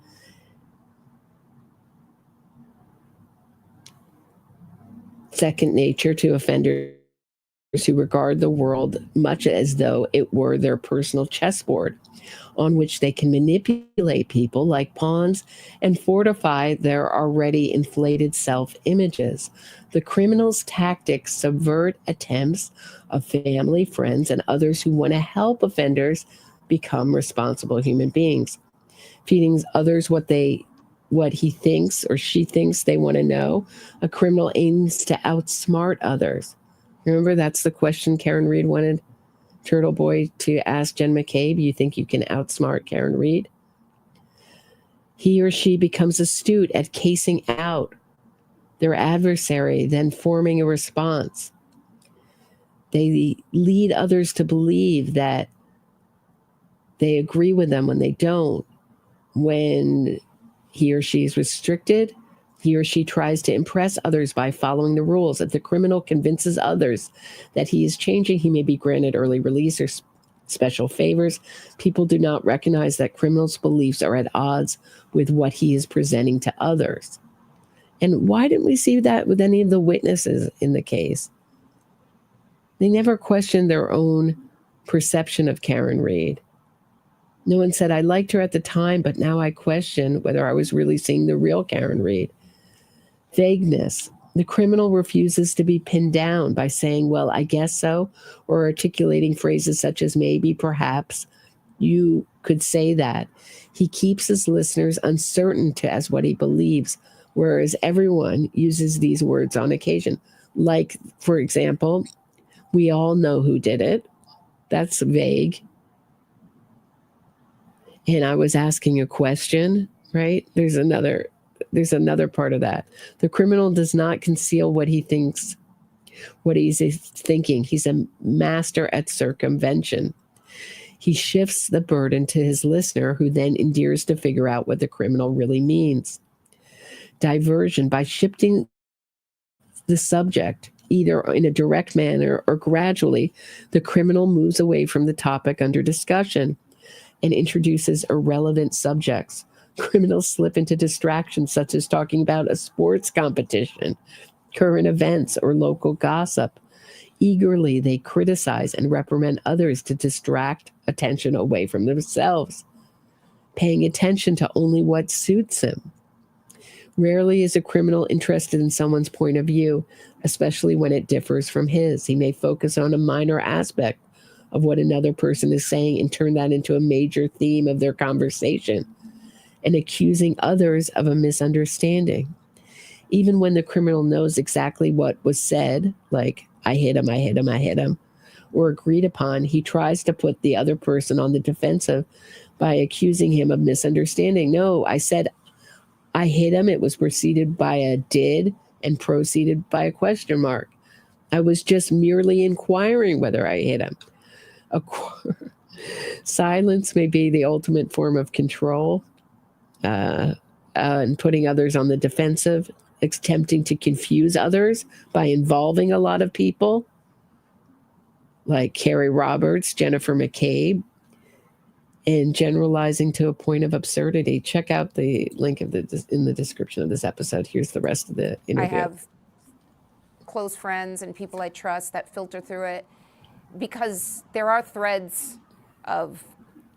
second nature to offenders who regard the world much as though it were their personal chessboard, on which they can manipulate people like pawns and fortify their already inflated self-images. The criminal's tactics subvert attempts of family, friends, and others who want to help offenders become responsible human beings. Feeding others what he thinks or she thinks they want to know, a criminal aims to outsmart others. Remember, that's the question Karen Read wanted Turtle Boy to ask Jen McCabe. You think you can outsmart Karen Read? He or she becomes astute at casing out their adversary, then forming a response. They lead others to believe that they agree with them when they don't. When he or she is restricted, he or she tries to impress others by following the rules. If the criminal convinces others that he is changing, he may be granted early release or special favors. People do not recognize that criminals' beliefs are at odds with what he is presenting to others. And why didn't we see that with any of the witnesses in the case? They never questioned their own perception of Karen Read. No one said, I liked her at the time, but now I question whether I was really seeing the real Karen Read. Vagueness. The criminal refuses to be pinned down by saying, well, I guess so, or articulating phrases such as maybe, perhaps, you could say that. He keeps his listeners uncertain as what he believes, whereas everyone uses these words on occasion. Like, for example, we all know who did it. That's vague. And I was asking a question, right? There's another part of that. The criminal does not conceal what he thinks, what he's thinking. He's a master at circumvention. He shifts the burden to his listener, who then endears to figure out what the criminal really means. Diversion. By shifting the subject, either in a direct manner or gradually, the criminal moves away from the topic under discussion and introduces irrelevant subjects. Criminals slip into distractions such as talking about a sports competition, current events, or local gossip. Eagerly, they criticize and reprimand others to distract attention away from themselves, paying attention to only what suits him. Rarely is a criminal interested in someone's point of view, especially when it differs from his. He may focus on a minor aspect of what another person is saying and turn that into a major theme of their conversation, and accusing others of a misunderstanding. Even when the criminal knows exactly what was said, like, I hit him, or agreed upon, he tries to put the other person on the defensive by accusing him of misunderstanding. No, I said I hit him. It was preceded by a did and proceeded by a question mark. I was just merely inquiring whether I hit him. Silence may be the ultimate form of control and putting others on the defensive. attempting to confuse others by involving a lot of people like Carrie Roberts, Jennifer McCabe, and generalizing to a point of absurdity. Check out the link in the description of this episode. Here's the rest of the interview. I have close friends and people I trust that filter through it, because there are threads of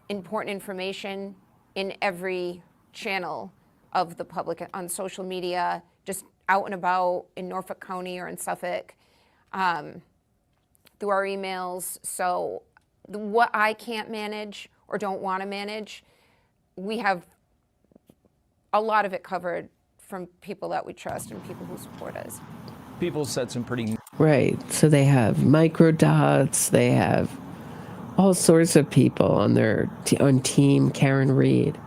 important information in every channel of the public, on social media, just out and about in Norfolk County or in Suffolk, through our emails. So what I can't manage or don't want to manage, we have a lot of it covered from people that we trust and people who support us. People said some pretty... Right. So they have microdots. They have all sorts of people on their on team Karen Reed.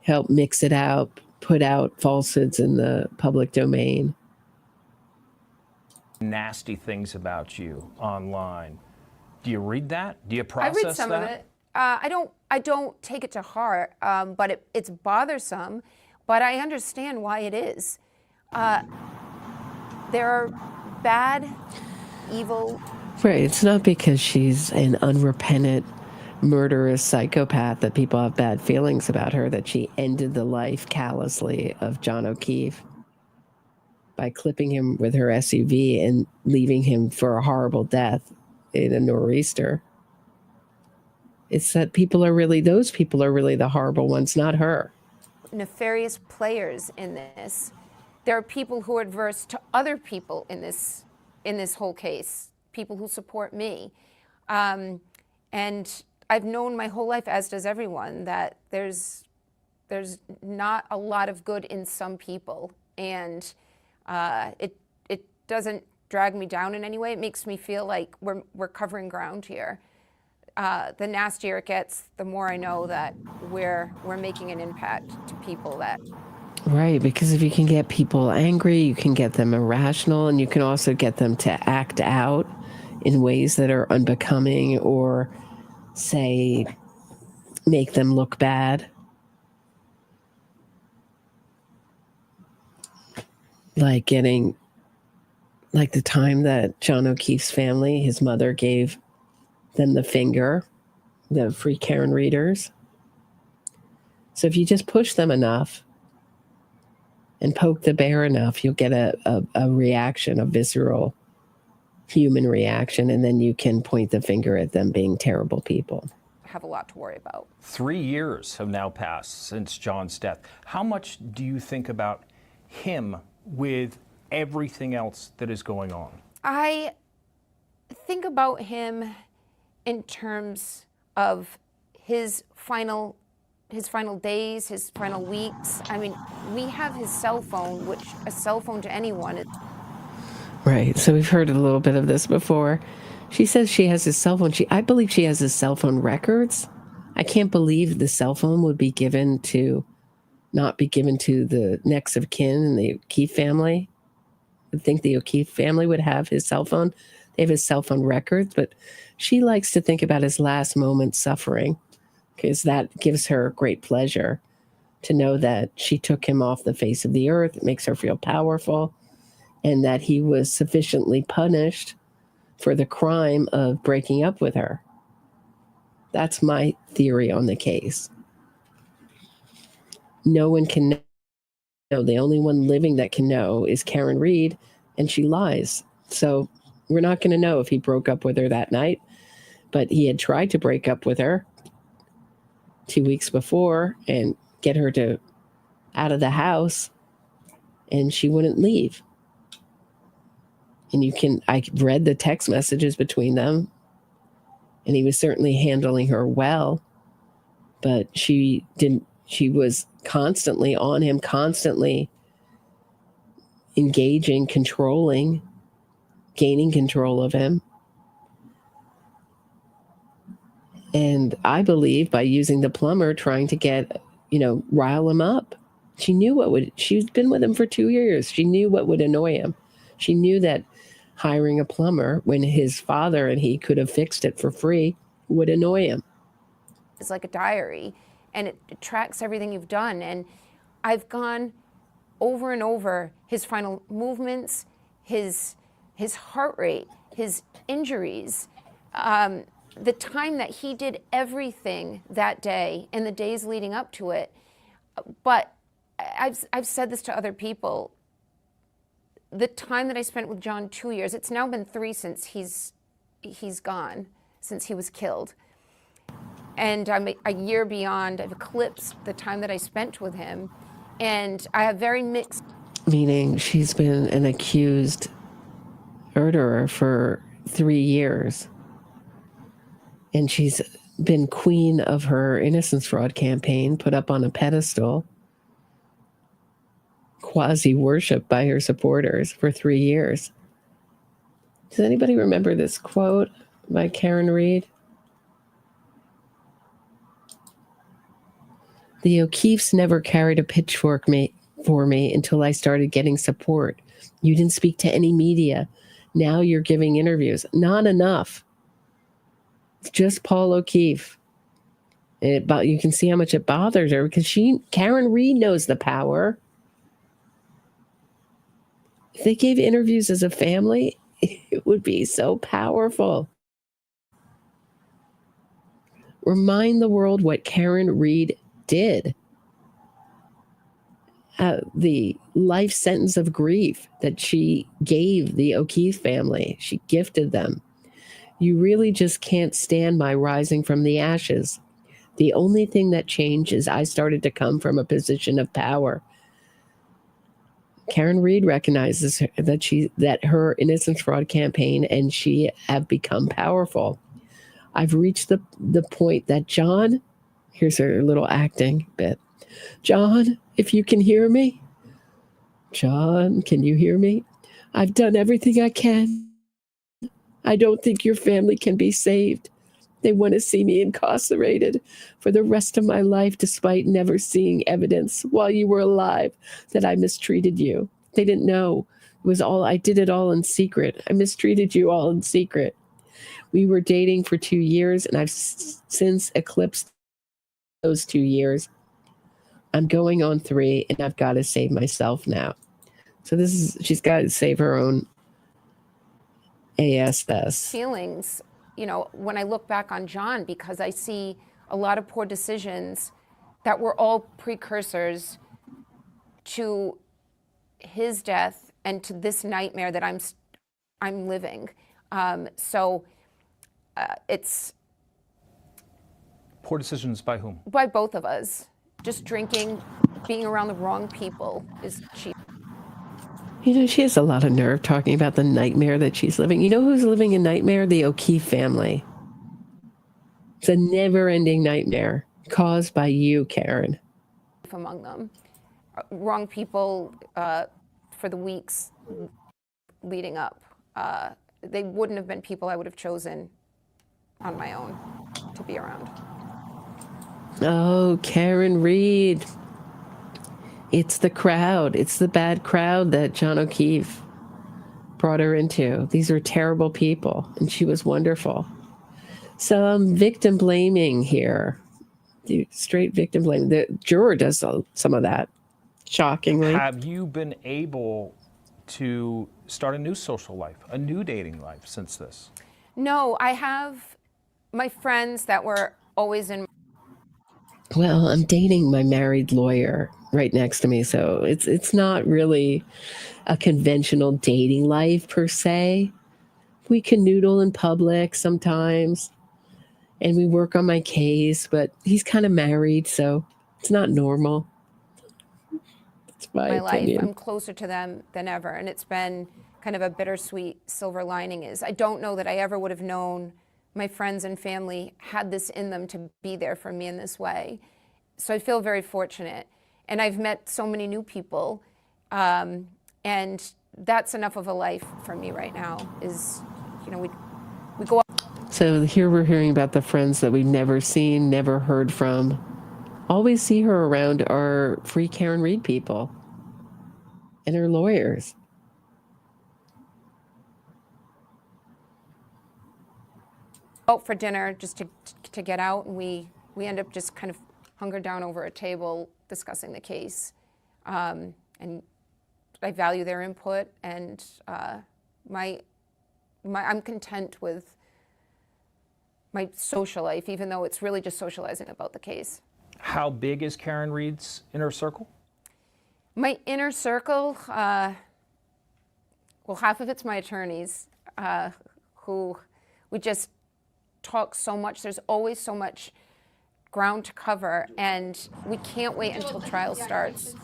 Help mix it out, put out falsehoods in the public domain. nasty things about you online. Do you read that? Do you process that? I read some of it. I don't take it to heart, but it's bothersome. But I understand why it is. There are bad, evil. Right. It's not because she's an unrepentant, murderous psychopath that people have bad feelings about her that she ended the life callously of John O'Keefe by clipping him with her SUV and leaving him for a horrible death in a nor'easter. It's that those people are really the horrible ones, not her. Nefarious players in this. There are people who are adverse to other people in this whole case, people who support me. And I've known my whole life, as does everyone, that there's not a lot of good in some people. And it doesn't drag me down in any way. It makes me feel like we're covering ground here. The nastier it gets, the more I know that we're making an impact to people that... Right, because if you can get people angry, you can get them irrational, and you can also get them to act out in ways that are unbecoming or, say, make them look bad. Like the time that John O'Keefe's family, his mother gave them the finger, the free Karen readers. So if you just push them enough and poke the bear enough, you'll get a reaction, a visceral human reaction, and then you can point the finger at them being terrible people. Have a lot to worry about. 3 years have now passed since John's death. How much do you think about him with everything else that is going on? I think about him in terms of his final days, his final weeks. I mean, we have his cell phone, which a cell phone to anyone. Right. So we've heard a little bit of this before. She says she has his cell phone. I believe she has his cell phone records. I can't believe the cell phone would be not be given to the next of kin in the O'Keefe family. I think the O'Keefe family would have his cell phone. They have his cell phone records, but she likes to think about his last moment suffering because that gives her great pleasure to know that she took him off the face of the earth. It makes her feel powerful, and that he was sufficiently punished for the crime of breaking up with her. That's my theory on the case. No one can know. The only one living that can know is Karen Reed, and she lies. So we're not going to know if he broke up with her that night, but he had tried to break up with her 2 weeks before and get her out of the house, and she wouldn't leave. And I read the text messages between them, and he was certainly handling her well, but she was constantly on him, constantly engaging, controlling, gaining control of him. And I believe by using the plumber, trying to rile him up. She's been with him for 2 years. She knew what would annoy him. She knew that hiring a plumber when his father and he could have fixed it for free would annoy him. It's like a diary, and it tracks everything you've done. And I've gone over and over his final movements, his heart rate, his injuries, the time that he did everything that day and the days leading up to it. But I've said this to other people. The time that I spent with John, 2 years, it's now been 3 since he's gone, since he was killed. And I'm a year beyond. I've eclipsed the time that I spent with him. And I have very mixed. Meaning she's been an accused murderer for 3 years. And she's been queen of her Innocence fraud campaign, put up on a pedestal, quasi-worshipped by her supporters for 3 years. Does anybody remember this quote by Karen Reed? The O'Keeffes never carried a pitchfork for me until I started getting support. You didn't speak to any media. Now you're giving interviews. Not enough. It's just Paul O'Keefe. You can see how much it bothers her because Karen Reed knows the power. If they gave interviews as a family, it would be so powerful. Remind the world what Karen Reed did. The life sentence of grief that she gave the O'Keefe family. She gifted them. You really just can't stand my rising from the ashes. The only thing that changed is I started to come from a position of power. Karen Reed recognizes that her Innocence fraud campaign and she have become powerful. I've reached the point that John, here's her little acting bit. John, if you can hear me. John, can you hear me? I've done everything I can. I don't think your family can be saved. They want to see me incarcerated for the rest of my life, despite never seeing evidence while you were alive that I mistreated you. They didn't know. I did it all in secret. I mistreated you all in secret. We were dating for 2 years, and I've since eclipsed those 2 years. I'm going on 3, and I've got to save myself now. So she's got to save her own ASS. Feelings, when I look back on John, because I see a lot of poor decisions that were all precursors to his death and to this nightmare that I'm living. It's Poor decisions by whom? by both of us. Just drinking, being around the wrong people is cheap. She has a lot of nerve talking about the nightmare that she's living. You know who's living a nightmare? The O'Keefe family. It's a never-ending nightmare caused by you, Karen. Among them, wrong people for the weeks leading up. They wouldn't have been people I would have chosen on my own to be around. Oh, Karen Reed. It's the crowd. It's the bad crowd that John O'Keefe brought her into. These are terrible people, and she was wonderful. So I'm victim blaming here. Straight victim blaming. The juror does some of that, shockingly. Have you been able to start a new social life, a new dating life since this? No, I have my friends that were always in. Well, I'm dating my married lawyer right next to me, so it's not really a conventional dating life per se. We canoodle in public sometimes, and we work on my case, but he's kind of married, so it's not normal. That's my opinion. Life. I'm closer to them than ever, and it's been kind of a bittersweet silver lining is I don't know that I ever would have known my friends and family had this in them to be there for me in this way. So I feel very fortunate. And I've met so many new people. And that's enough of a life for me right now is, we go up. So here we're hearing about the friends that we've never seen, never heard from. All we see her around are free Karen Reed people and her lawyers. Out for dinner just to get out, and we end up just kind of hungered down over a table discussing the case. And I value their input, and I'm content with my social life, even though it's really just socializing about the case. How big is Karen Reed's inner circle? My inner circle, well, half of it's my attorneys, who we just talk so much. There's always so much ground to cover, and we can't wait until trial starts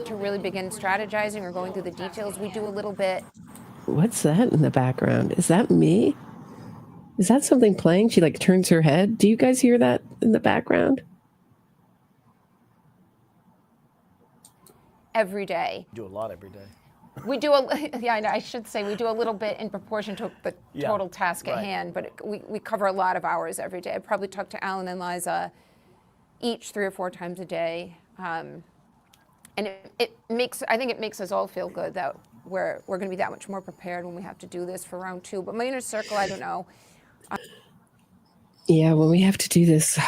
to really begin strategizing or going through the details. We do a little bit. What's that in the background? Is that me? Is that something playing? She like turns her head. Do you guys hear that in the background? Every day. Do a lot every day. We do I should say we do a little bit in proportion to the total task at hand, but we cover a lot of hours every day. I probably talk to Alan and Liza each 3 or 4 times a day. And I think it makes us all feel good that we're going to be that much more prepared when we have to do this for round 2. But my inner circle, I don't know. Yeah, when we have to do this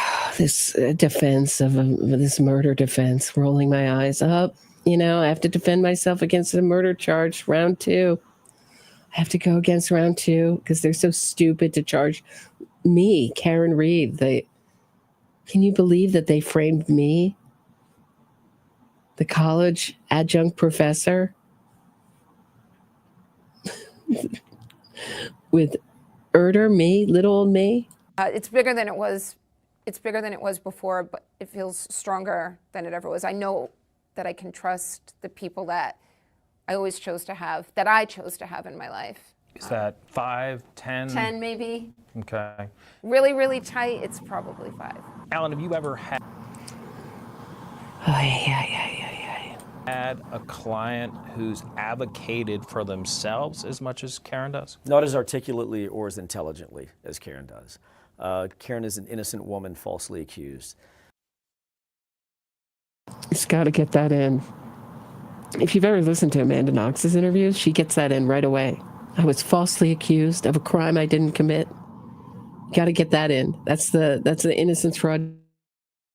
defense of this murder defense, rolling my eyes up, I have to defend myself against a murder charge, round 2. I have to go against round 2 because they're so stupid to charge me, Karen Reed. Can you believe that they framed me, the college adjunct professor, with me, little old me? It's bigger than it was. It's bigger than it was before, but it feels stronger than it ever was. I know that I can trust the people that I chose to have in my life. Is that 5, 10? 10 maybe. Okay. Really, really tight, it's probably 5. Alan, have you ever had a client who's advocated for themselves as much as Karen does? Not as articulately or as intelligently as Karen does. Karen is an innocent woman falsely accused. It's got to get that in. If you've ever listened to Amanda Knox's interviews, she gets that in right away. I was falsely accused of a crime I didn't commit. Got to get that in. That's the innocence fraud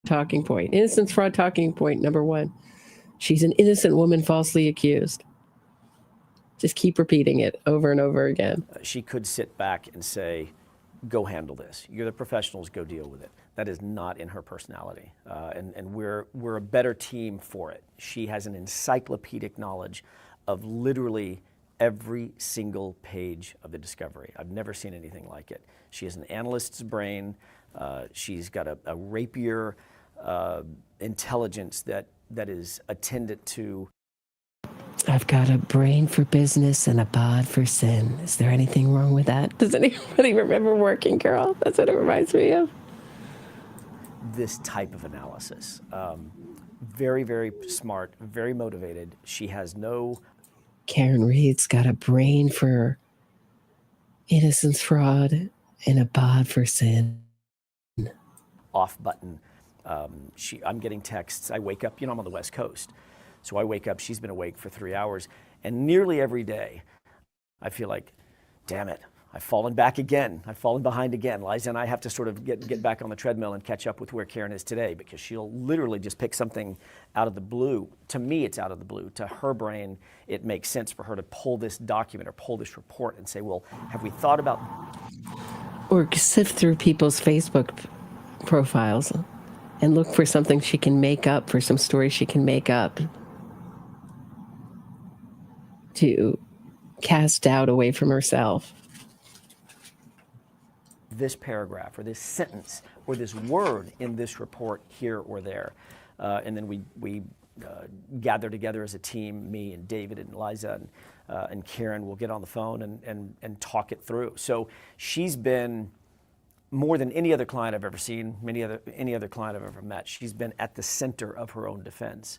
talking point. Innocence fraud talking point number 1. She's an innocent woman falsely accused. Just keep repeating it over and over again. She could sit back and say, go handle this. You're the professionals, go deal with it. That is not in her personality. And we're a better team for it. She has an encyclopedic knowledge of literally every single page of the discovery. I've never seen anything like it. She has an analyst's brain. She's got a rapier intelligence that is attendant to. I've got a brain for business and a bod for sin. Is there anything wrong with that? Does anybody remember Working Girl? That's what it reminds me of. This type of analysis. Very, very smart, very motivated. She has no... Karen Reed's got a brain for innocence fraud and a bod for sin. Off button. I'm getting texts. I wake up, I'm on the West Coast. So I wake up, she's been awake for 3 hours. And nearly every day, I feel like, damn it, I've fallen back again. I've fallen behind again. Liza and I have to sort of get back on the treadmill and catch up with where Karen is today, because she'll literally just pick something out of the blue. To me, it's out of the blue. To her brain, it makes sense for her to pull this document or pull this report and say, well, have we thought about... Or sift through people's Facebook profiles and look for something she can make up, for some story she can make up to cast doubt away from herself. This paragraph or this sentence or this word in this report here or there. And then we gather together as a team, me and David and Liza and Karen will get on the phone and talk it through. So she's been, more than any other client I've ever seen, any other client I've ever met, she's been at the center of her own defense.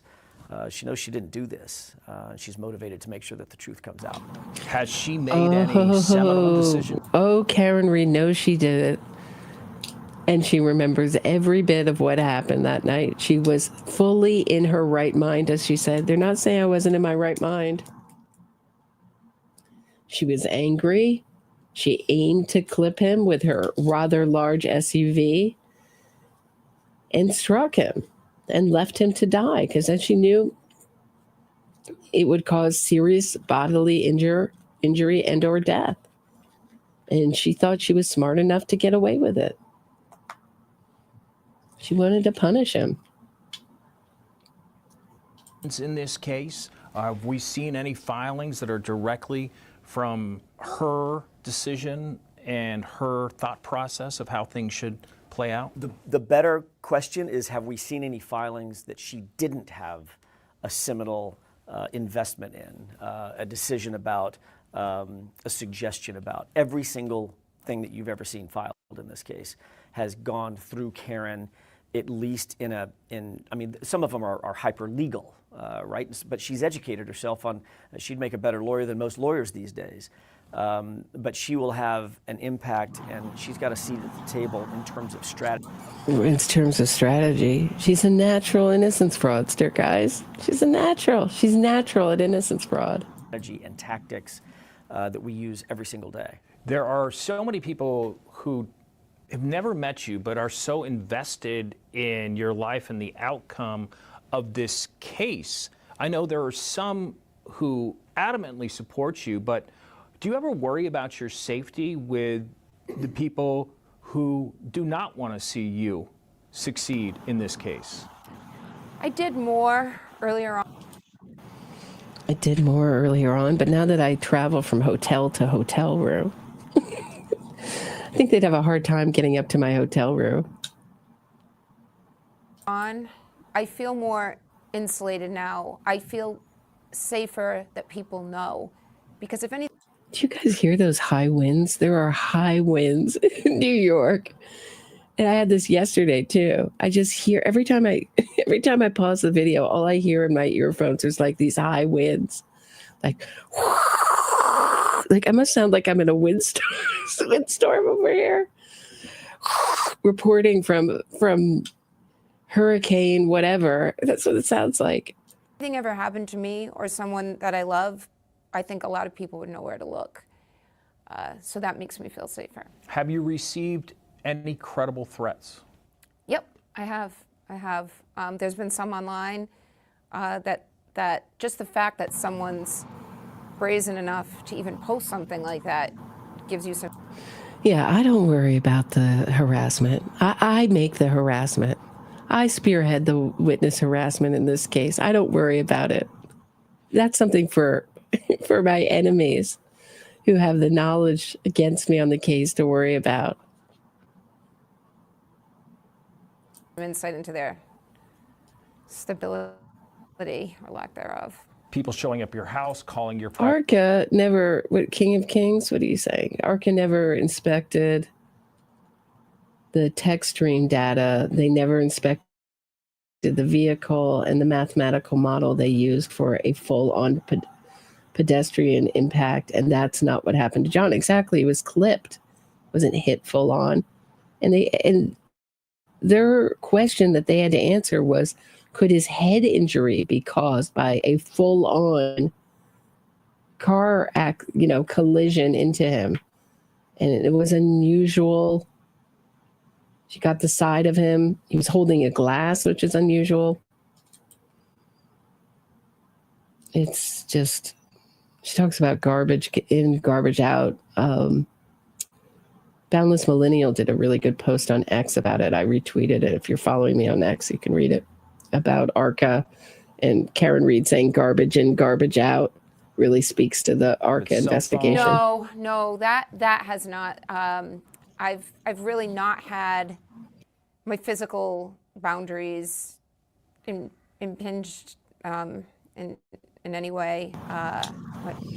She knows she didn't do this. She's motivated to make sure that the truth comes out. Has she made any seminal decision? Oh, Karen Reed knows she did it. And she remembers every bit of what happened that night. She was fully in her right mind, as she said. They're not saying I wasn't in my right mind. She was angry. She aimed to clip him with her rather large SUV and struck him and left him to die, because then she knew it would cause serious bodily injury and or death. And she thought she was smart enough to get away with it. She wanted to punish him. In this case, have we seen any filings that are directly from her decision and her thought process of how things should play out? The better question is, have we seen any filings that she didn't have a seminal investment in, a decision about, a suggestion about? Every single thing that you've ever seen filed in this case has gone through Karen, at least I mean, some of them are hyper legal, right? But she's educated herself on, she'd make a better lawyer than most lawyers these days. But she will have an impact, and she's got a seat at the table in terms of strategy. In terms of strategy, she's a natural innocence fraudster, guys. She's a natural. She's natural at innocence fraud. Strategy and tactics that we use every single day. There are so many people who have never met you, but are so invested in your life and the outcome of this case. I know there are some who adamantly support you, but do you ever worry about your safety with the people who do not want to see you succeed in this case? I did more earlier on. I did more earlier on, but now that I travel from hotel to hotel room, I think they'd have a hard time getting up to my hotel room. I feel more insulated now. I feel safer that people know. Because if any... Do you guys hear those high winds? There are high winds in New York. And I had this yesterday too. I just hear every time I pause the video, all I hear in my earphones is like these high winds. Like I must sound like I'm in a windstorm over here. Reporting from hurricane whatever. That's what it sounds like. If anything ever happened to me or someone that I love, I think a lot of people would know where to look. So that makes me feel safer. Have you received any credible threats? Yep, I have. There's been some online that just the fact that someone's brazen enough to even post something like that gives you some... Yeah, I don't worry about the harassment. I make the harassment. I spearhead the witness harassment in this case. I don't worry about it. That's something for my enemies who have the knowledge against me on the case to worry about. Insight into their stability or lack thereof. People showing up your house, calling your... ARCA never... What, King of Kings? What are you saying? ARCA never inspected the text stream data. They never inspected the vehicle and the mathematical model they used for a full-on pedestrian impact, and that's not what happened to John. Exactly, it was clipped, wasn't hit full-on. And their question that they had to answer was, could his head injury be caused by a full-on car collision into him? And it was unusual. She got the side of him. He was holding a glass, which is unusual. It's just, she talks about garbage in, garbage out. Boundless Millennial did a really good post on X about it. I retweeted it. If you're following me on X, you can read it. About ARCA and Karen Reed saying garbage in, garbage out really speaks to the ARCA investigation. No, that has not. I've really not had my physical boundaries impinged in any way,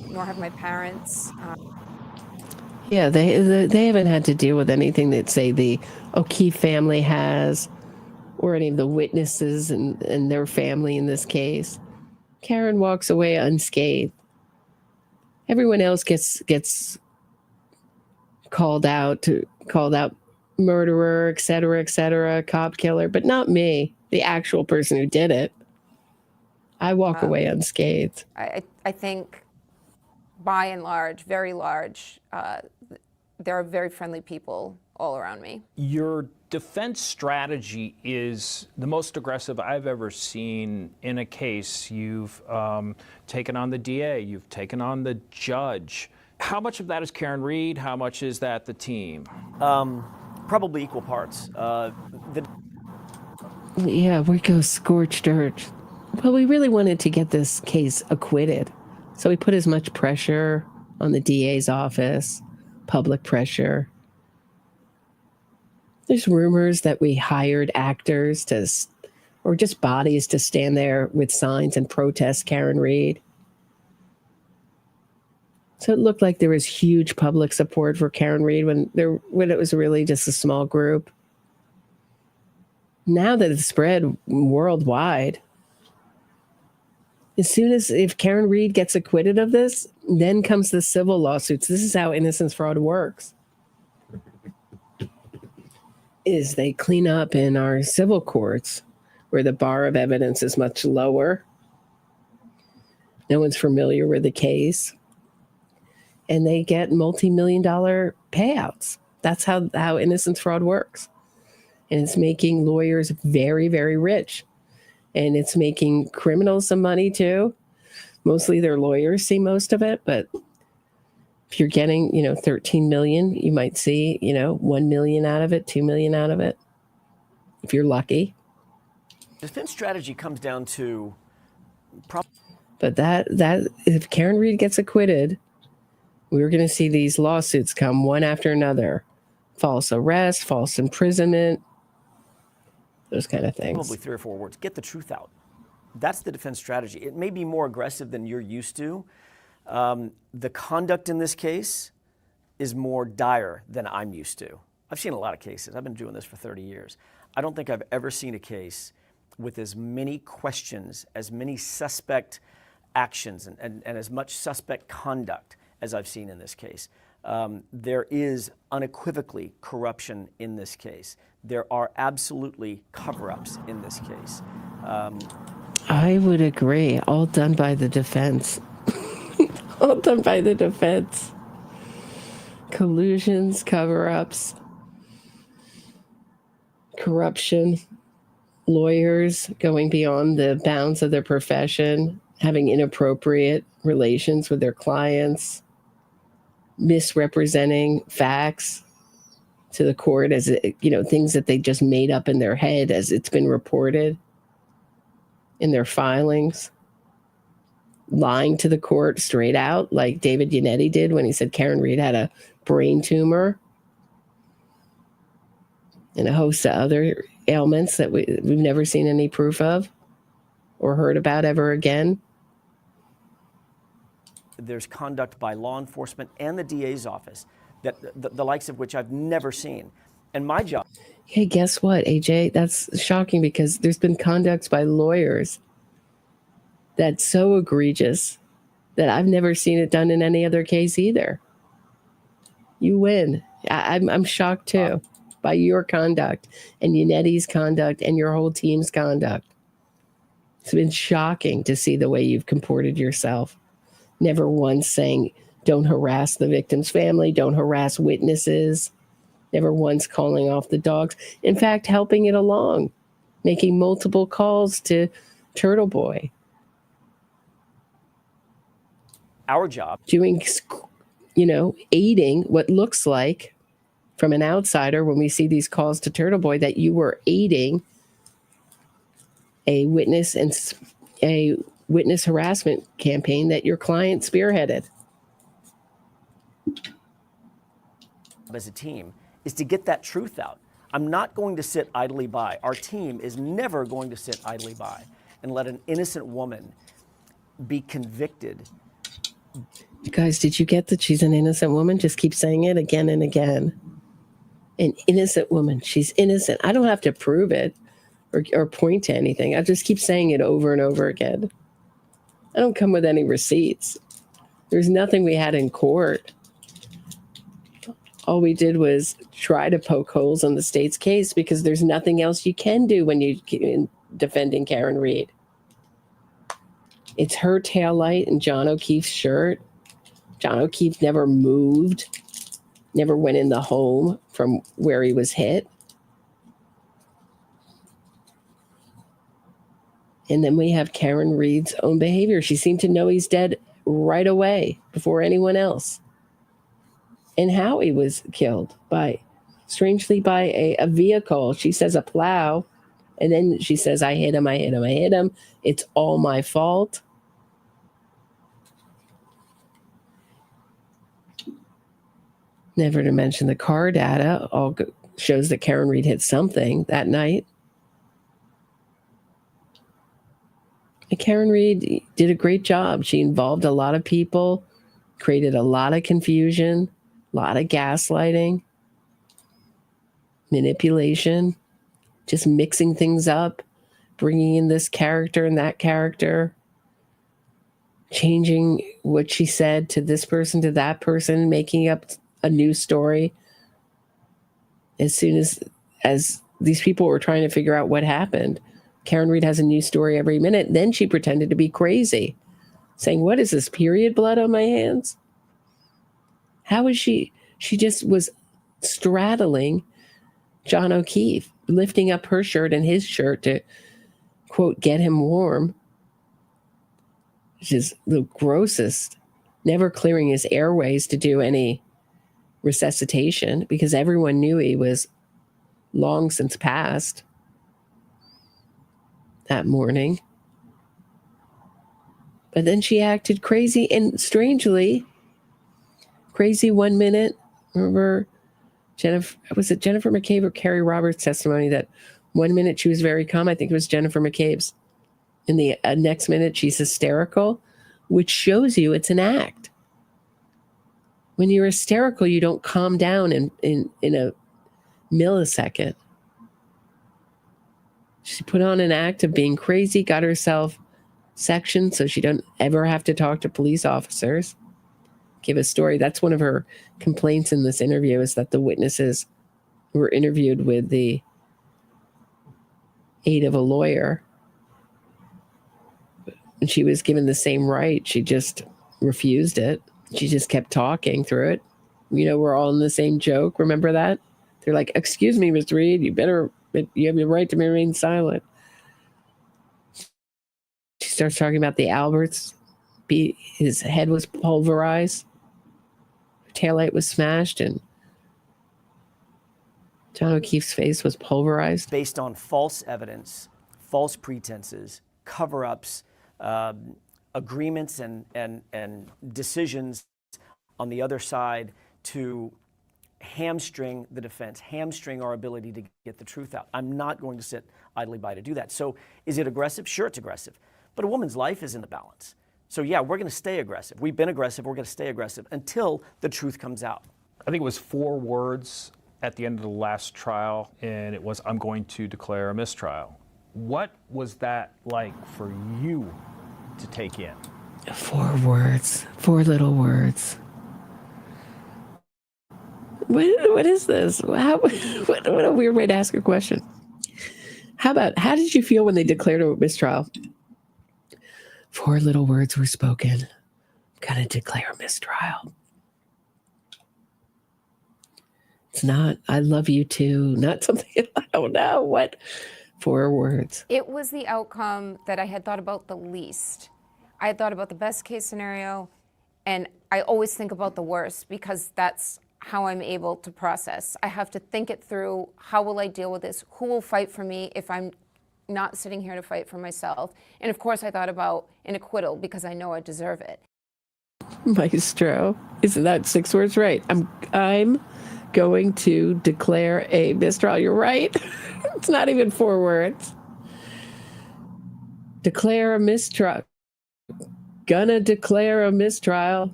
nor have my parents. Yeah, they haven't had to deal with anything that, say, the O'Keefe family has, or any of the witnesses and their family in this case. Karen walks away unscathed. Everyone else gets called out murderer, et cetera, cop killer, but not me, the actual person who did it. I walk away unscathed. I think, by and large, very large, there are very friendly people all around me. Your defense strategy is the most aggressive I've ever seen in a case. You've taken on the DA, you've taken on the judge. How much of that is Karen Read? How much is that the team? Probably equal parts. Yeah, we go scorched earth. But we really wanted to get this case acquitted. So we put as much pressure on the DA's office, public pressure. There's rumors that we hired actors or just bodies to stand there with signs and protest Karen Read. So it looked like there was huge public support for Karen Read when it was really just a small group. Now that it's spread worldwide, if Karen Read gets acquitted of this, then comes the civil lawsuits. This is how innocence fraud works. Is they clean up in our civil courts where the bar of evidence is much lower. No one's familiar with the case. And they get multi-million-dollar payouts. That's how innocence fraud works. And it's making lawyers very, very rich. And it's making criminals some money too. Mostly their lawyers see most of it, but if you're getting, 13 million, you might see, 1 million out of it, 2 million out of it, if you're lucky. Defense strategy comes down to... But that if Karen Read gets acquitted, we're going to see these lawsuits come one after another. False arrest, false imprisonment, those kind of things. Probably 3 or 4 words. Get the truth out. That's the defense strategy. It may be more aggressive than you're used to. The conduct in this case is more dire than I'm used to. I've seen a lot of cases. I've been doing this for 30 years. I don't think I've ever seen a case with as many questions, as many suspect actions, and as much suspect conduct as I've seen in this case. There is unequivocally corruption in this case. There are absolutely cover-ups in this case. I would agree. All done by the defense. All done by the defense. Collusions, cover-ups, corruption, lawyers going beyond the bounds of their profession, having inappropriate relations with their clients, misrepresenting facts to the court as things that they just made up in their head as it's been reported in their filings, lying to the court straight out like David Yannetti did when he said Karen Read had a brain tumor and a host of other ailments that we've never seen any proof of or heard about ever again. There's conduct by law enforcement and the DA's office that the likes of which I've never seen. And my job. Hey, guess what, AJ? That's shocking because there's been conduct by lawyers that's so egregious that I've never seen it done in any other case either. You win. I'm shocked too by your conduct and Yannetti's conduct and your whole team's conduct. It's been shocking to see the way you've comported yourself. Never once saying, don't harass the victim's family, don't harass witnesses. Never once calling off the dogs. In fact, helping it along, making multiple calls to Turtle Boy. Our job. Doing, aiding what looks like from an outsider when we see these calls to Turtle Boy that you were aiding a witness harassment campaign that your client spearheaded. As a team is to get that truth out. I'm not going to sit idly by. Our team is never going to sit idly by and let an innocent woman be convicted. You guys, did you get that she's an innocent woman? Just keep saying it again and again. An innocent woman. She's innocent. I don't have to prove it or point to anything. I just keep saying it over and over again. I don't come with any receipts. There's nothing we had in court. All we did was try to poke holes in the state's case because there's nothing else you can do when you're defending Karen Read. It's her taillight and John O'Keefe's shirt. John O'Keefe never moved never went in the home from where he was hit. And then we have Karen Reed's own behavior. She seemed to know he's dead right away before anyone else. And how he was killed strangely by a vehicle. She says a plow. And then she says, I hit him. It's all my fault. Never to mention the car data all shows that Karen Reed hit something that night. And Karen Reed did a great job. She involved a lot of people, created a lot of confusion, a lot of gaslighting, manipulation, just mixing things up, bringing in this character and that character, changing what she said to this person, to that person, making up a new story. As soon as these people were trying to figure out what happened, Karen Reed has a new story every minute. Then she pretended to be crazy, saying, what is this, period blood on my hands? How is she? She just was straddling John O'Keefe, lifting up her shirt and his shirt to, quote, get him warm, which is the grossest, never clearing his airways to do any resuscitation because everyone knew he was long since passed that morning. But then she acted crazy and strangely crazy 1 minute. Remember was it Jennifer McCabe or Carrie Roberts' testimony that 1 minute she was very calm? I think it was Jennifer McCabe's. In the next minute, she's hysterical, which shows you it's an act. When you're hysterical, you don't calm down in a millisecond. She put on an act of being crazy, got herself sectioned so she don't ever have to talk to police officers. Give a story. That's one of her complaints in this interview, is that the witnesses were interviewed with the aid of a lawyer. And she was given the same right. She just refused it. She just kept talking through it. You know, we're all in the same joke. Remember that? They're like, excuse me, Mr. Reed, you have the right to remain silent. She starts talking about the Alberts. His head was pulverized. Taillight was smashed, and John O'Keefe's face was pulverized. Based on false evidence, false pretenses, cover-ups, agreements and decisions on the other side to hamstring the defense, hamstring our ability to get the truth out. I'm not going to sit idly by to do that. So is it aggressive? Sure, it's aggressive. But a woman's life is in the balance. So yeah, we're going to stay aggressive. We've been aggressive. We're going to stay aggressive until the truth comes out. I think it was 4 words at the end of the last trial, and it was, I'm going to declare a mistrial. What was that like for you to take in? 4 words, 4 little words. What is this? What a weird way to ask a question. How did you feel when they declared a mistrial? 4 little words were spoken. I'm going to declare a mistrial. It's not, I love you too. Not something, I don't know what. 4 words. It was the outcome that I had thought about the least. I had thought about the best case scenario, and I always think about the worst because that's how I'm able to process. I have to think it through. How will I deal with this? Who will fight for me if I'm not sitting here to fight for myself? And of course I thought about an acquittal because I know I deserve it. Maestro, isn't that 6 words right? I'm going to declare a mistrial. You're right. It's not even 4 words. Declare a mistrial. Gonna declare a mistrial.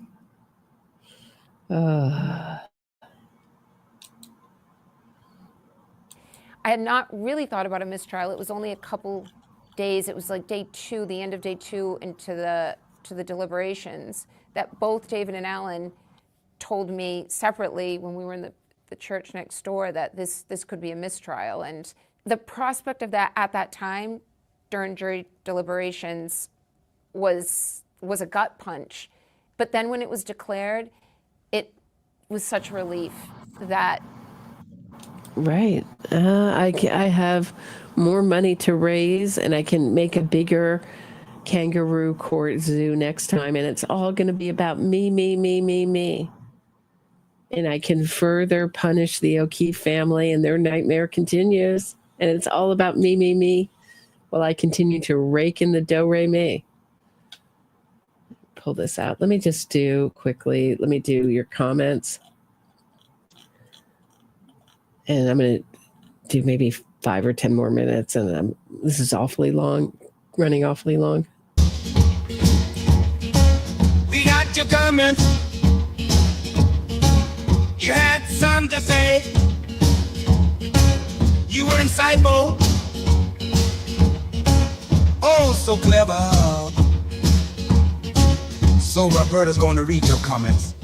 I had not really thought about a mistrial. It was only a couple days. It was like day 2, the end of day 2 into the deliberations, that both David and Alan told me separately when we were in the church next door that this could be a mistrial. And the prospect of that at that time during jury deliberations was a gut punch. But then when it was declared, it was such relief that Right. I have more money to raise, and I can make a bigger kangaroo court zoo next time, and it's all going to be about me, me, me, me, me. And I can further punish the O'Keefe family, and their nightmare continues. And it's all about me, me, me, while I continue to rake in the do-re-mi. Pull this out. Let me just do quickly. Let me do your comments. And I'm going to do maybe 5 or 10 more minutes. And this is awfully long, running awfully long. We got your comments. You had something to say. You were insightful. Oh, so clever. So Roberta's going to read your comments.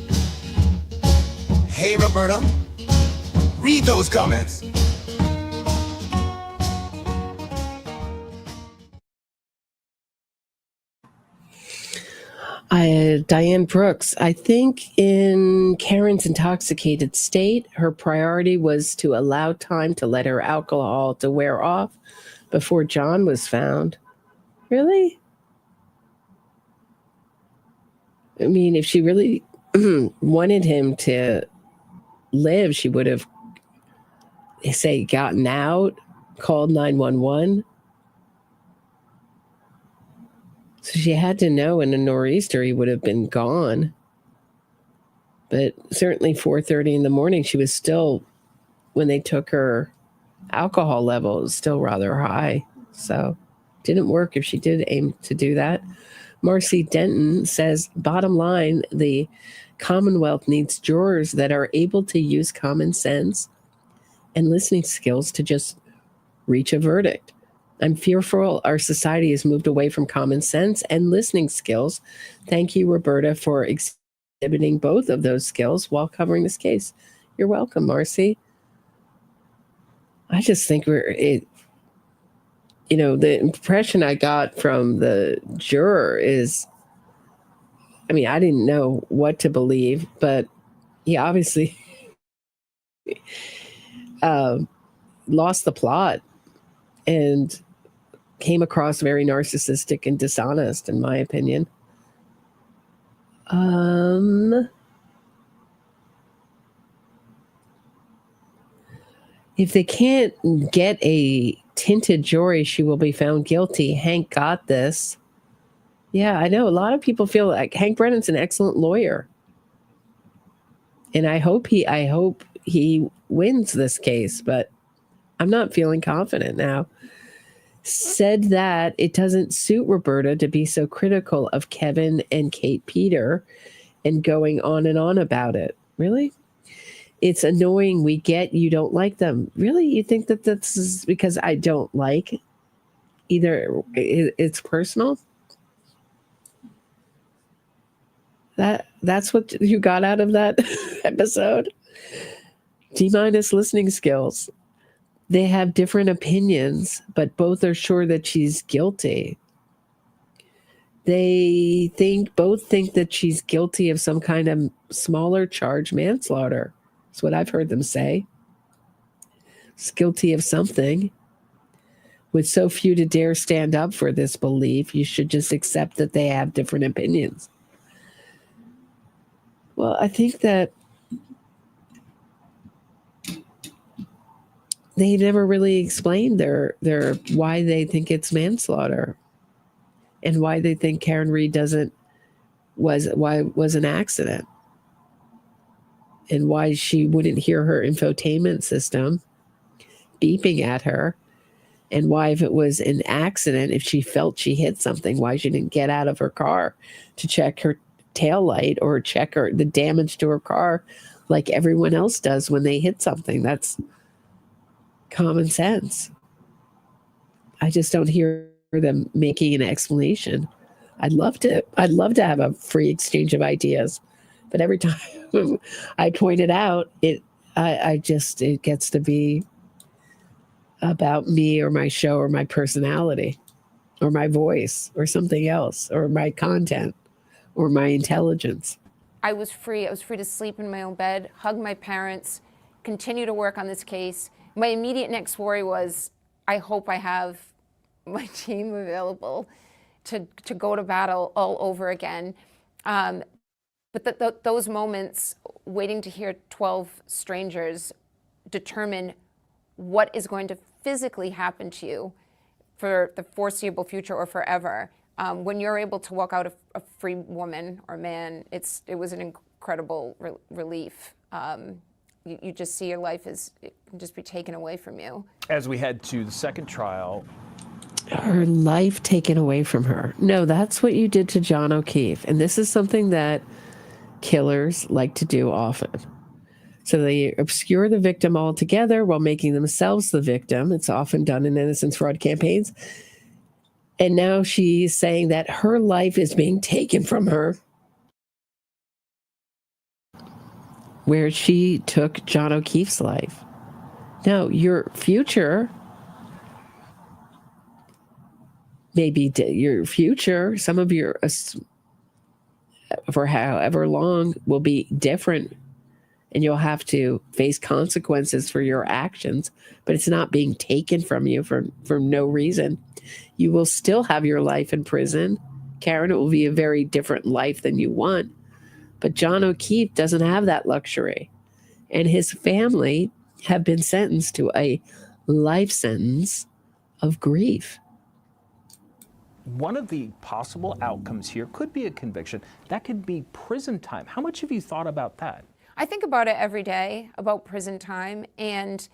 Hey, Roberta, read those comments. Diane Brooks, I think in Karen's intoxicated state, her priority was to allow time to let her alcohol to wear off before John was found. Really? I mean, if she really wanted him to live, she would have, say, gotten out, called 911. So she had to know in a nor'easter he would have been gone. But certainly 4:30 in the morning, she was still, when they took her alcohol level, it was still rather high. So didn't work if she did aim to do that. Marcie Denton says, bottom line, the Commonwealth needs jurors that are able to use common sense and listening skills to just reach a verdict. I'm fearful our society has moved away from common sense and listening skills. Thank you, Roberta, for exhibiting both of those skills while covering this case. You're welcome, Marcie. I just think the impression I got from the juror is, I mean, I didn't know what to believe, but he obviously lost the plot and came across very narcissistic and dishonest, in my opinion. If they can't get a tinted jury, she will be found guilty. Hank got this. Yeah, I know. A lot of people feel like Hank Brennan's an excellent lawyer. And I hope he wins this case, but I'm not feeling confident now. Said that it doesn't suit Roberta to be so critical of Kevin and Kate Peter and going on and on about it. Really? It's annoying. We get you don't like them. Really? You think that this is because I don't like either? It's personal? That's what you got out of that episode? D- listening skills. They have different opinions, but both are sure that she's guilty. They both think that she's guilty of some kind of smaller charge, manslaughter. That's what I've heard them say. She's guilty of something. With so few to dare stand up for this belief, you should just accept that they have different opinions. Well, I think that they never really explained their why they think it's manslaughter and why they think Karen Read was an accident and why she wouldn't hear her infotainment system beeping at her and why, if it was an accident, if she felt she hit something, why she didn't get out of her car to check her taillight or check the damage to her car like everyone else does when they hit something. That's common sense. I just don't hear them making an explanation. I'd love to have a free exchange of ideas, but every time I point it out, it gets to be about me or my show or my personality or my voice or something else or my content or my intelligence. I was free. I was free to sleep in my own bed, hug my parents, continue to work on this case. My immediate next worry was, I hope I have my team available to go to battle all over again. But those moments, waiting to hear 12 strangers determine what is going to physically happen to you for the foreseeable future or forever, when you're able to walk out a free woman or man, it was an incredible relief. You just see your life it can just be taken away from you. As we head to the second trial, her life taken away from her. No, that's what you did to John O'Keefe. And this is something that killers like to do often. So they obscure the victim altogether while making themselves the victim. It's often done in innocence fraud campaigns. And now she's saying that her life is being taken from her, where she took John O'Keefe's life. Now, your future, maybe your future, some of your, for however long, will be different, and you'll have to face consequences for your actions, but it's not being taken from you for no reason. You will still have your life in prison. Karen, it will be a very different life than you want. But John O'Keefe doesn't have that luxury. And his family have been sentenced to a life sentence of grief. one of the possible outcomes here could be a conviction. That could be prison time. How much have you thought about that? I think about it every day, about prison time, and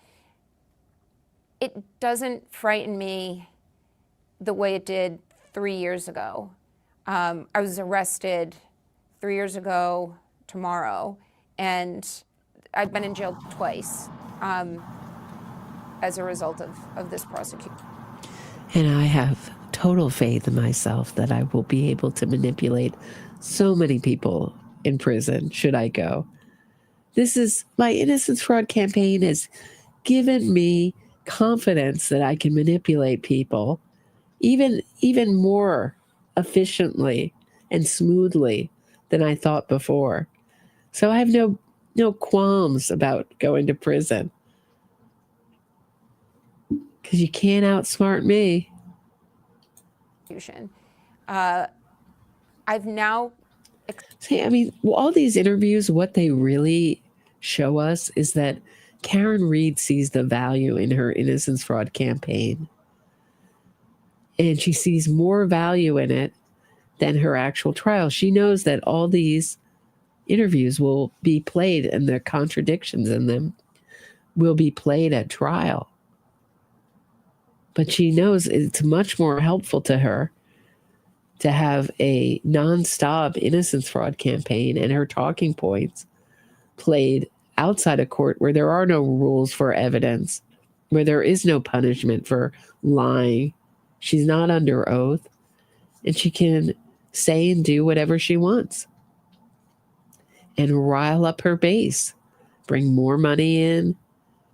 it doesn't frighten me the way it did 3 years ago. I was arrested 3 years ago tomorrow, and I've been in jail twice as a result of this prosecution. And I have total faith in myself that I will be able to manipulate so many people in prison should I go. This is my innocence fraud campaign has given me confidence that I can manipulate people even more efficiently and smoothly than I thought before. So I have no qualms about going to prison. Because you can't outsmart me. I've now... See, I mean, all these interviews, what they really show us is that Karen Read sees the value in her innocence fraud campaign. And she sees more value in it than her actual trial. She knows that all these interviews will be played and the contradictions in them will be played at trial. But she knows it's much more helpful to her to have a nonstop innocence fraud campaign and her talking points played outside of court where there are no rules for evidence, where there is no punishment for lying. She's not under oath, and she can say and do whatever she wants and rile up her base, bring more money in,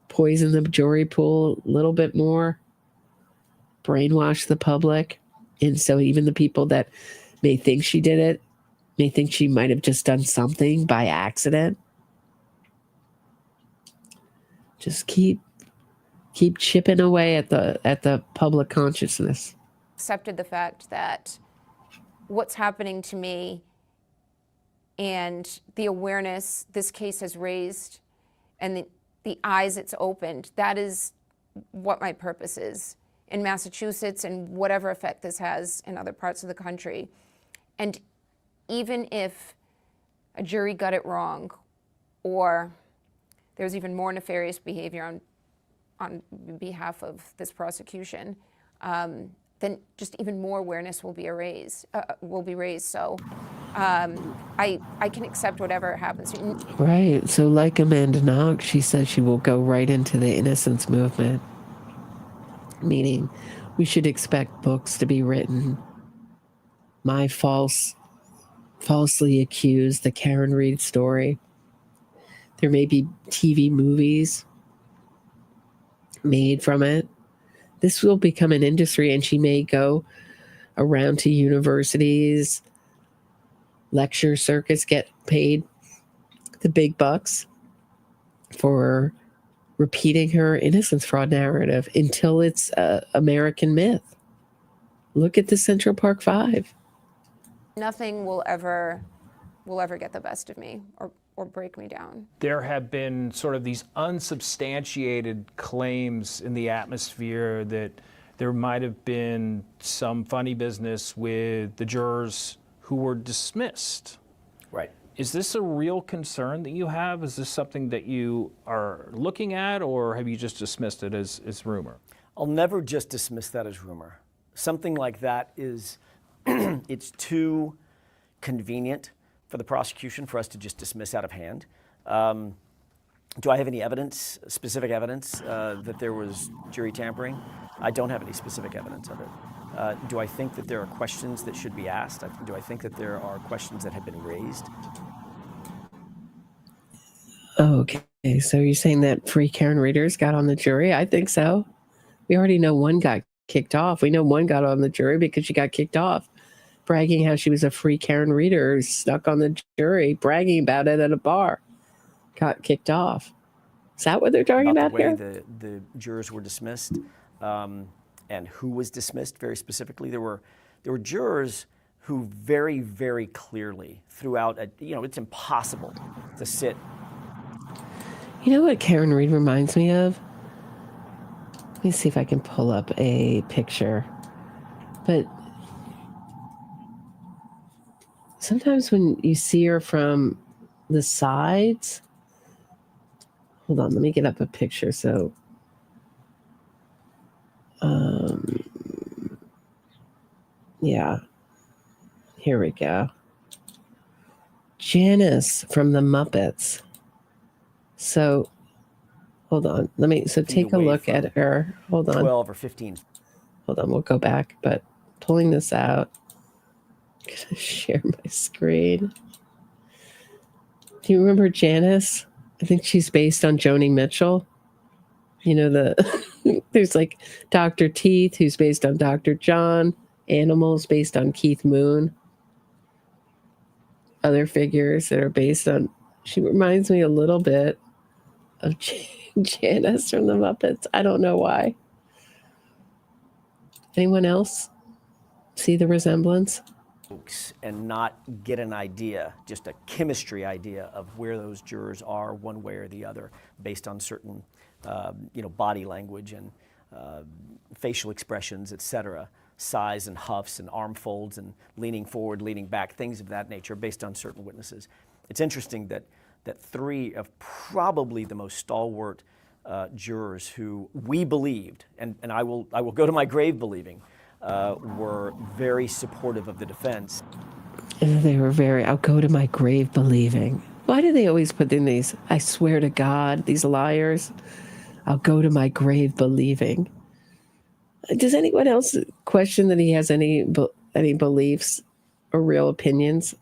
poison the jury pool a little bit more, brainwash the public. And so even the people that may think she did it, may think she might have just done something by accident. Just keep chipping away at the public consciousness. Accepted the fact that what's happening to me and the awareness this case has raised and the eyes it's opened, that is what my purpose is in Massachusetts and whatever effect this has in other parts of the country. And even if a jury got it wrong or there's even more nefarious behavior on behalf of this prosecution, then just even more awareness will be raised. So I can accept whatever happens. Right. So like Amanda Knox, she says she will go right into the innocence movement. Meaning we should expect books to be written. My falsely accused, the Karen Read story. There may be TV movies made from it. This will become an industry, and she may go around to universities lecture circuits get paid the big bucks for repeating her innocence fraud narrative until it's a American myth. Look at the Central Park Five. Nothing will ever get the best of me or break me down. There have been sort of these unsubstantiated claims in the atmosphere that there might have been some funny business with the jurors who were dismissed. Right. Is this a real concern that you have? Is this something that you are looking at, or have you just dismissed it as rumor? I'll never just dismiss that as rumor. Something like that is, it's too convenient for the prosecution for us to just dismiss out of hand. Do I have any evidence, specific evidence, that there was jury tampering? I don't have any specific evidence of it. Do I think that there are questions that should be asked? Do I think that there are questions that have been raised? Okay, so you're saying that free Karen readers got on the jury? I think so. We already know one got kicked off. We know one got on the jury because she got kicked off, bragging how she was a free Karen reader, stuck on the jury, bragging about it at a bar. Got kicked off. Is that what they're talking about here? The way the jurors were dismissed, and who was dismissed very specifically. There were jurors who very, very clearly throughout, it's impossible to sit. You know what Karen Reed reminds me of? Let me see if I can pull up a picture. But sometimes when you see her from the sides, hold on, let me get up a picture. So, yeah, here we go. Janice from the Muppets. So, hold on. Take a look at her. Hold on. 12 or 15. Hold on, we'll go back. But pulling this out, I'm going to share my screen. Do you remember Janice? I think she's based on Joni Mitchell. You know, there's like Dr. Teeth, who's based on Dr. John. Animals based on Keith Moon. Other figures that are based on, she reminds me a little bit of Janice from the Muppets. I don't know why. Anyone else see the resemblance? And not get an idea, just a chemistry idea of where those jurors are one way or the other based on certain, body language and facial expressions, etc., size and huffs and arm folds and leaning forward, leaning back, things of that nature based on certain witnesses. It's interesting that three of probably the most stalwart jurors who we believed, and I will go to my grave believing, were very supportive of the defense. And they were I'll go to my grave believing. Why do they always put in these, I swear to God, these liars? I'll go to my grave believing. Does anyone else question that he has any beliefs or real opinions?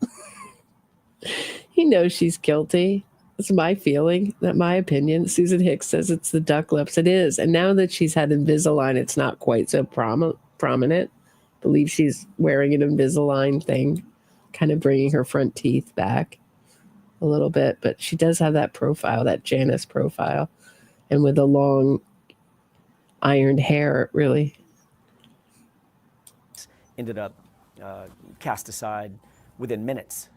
He knows she's guilty. It's my feeling, my opinion. Susan Hicks says it's the duck lips. It is. And now that she's had Invisalign, it's not quite so prominent. I believe she's wearing an Invisalign thing, kind of bringing her front teeth back a little bit. But she does have that profile, that Janice profile. And with the long ironed hair, it really ended up cast aside within minutes,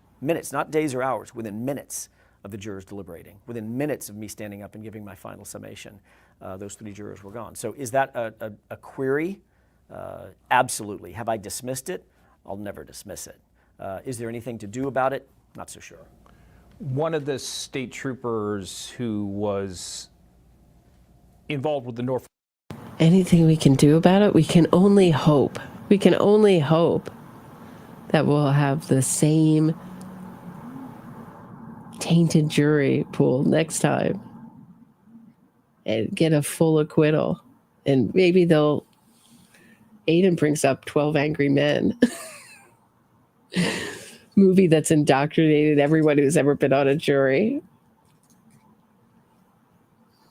not days or hours, within minutes of the jurors deliberating, within minutes of me standing up and giving my final summation. Those three jurors were gone. So is that a query? Absolutely. Have I dismissed it? I'll never dismiss it. Is there anything to do about it? Not so sure. One of the state troopers who was involved with the Norfolk. Anything we can do about it? We can only hope. We can only hope that we'll have the same tainted jury pool next time and get a full acquittal. And maybe Aiden brings up 12 Angry Men. Movie that's indoctrinated everyone who's ever been on a jury.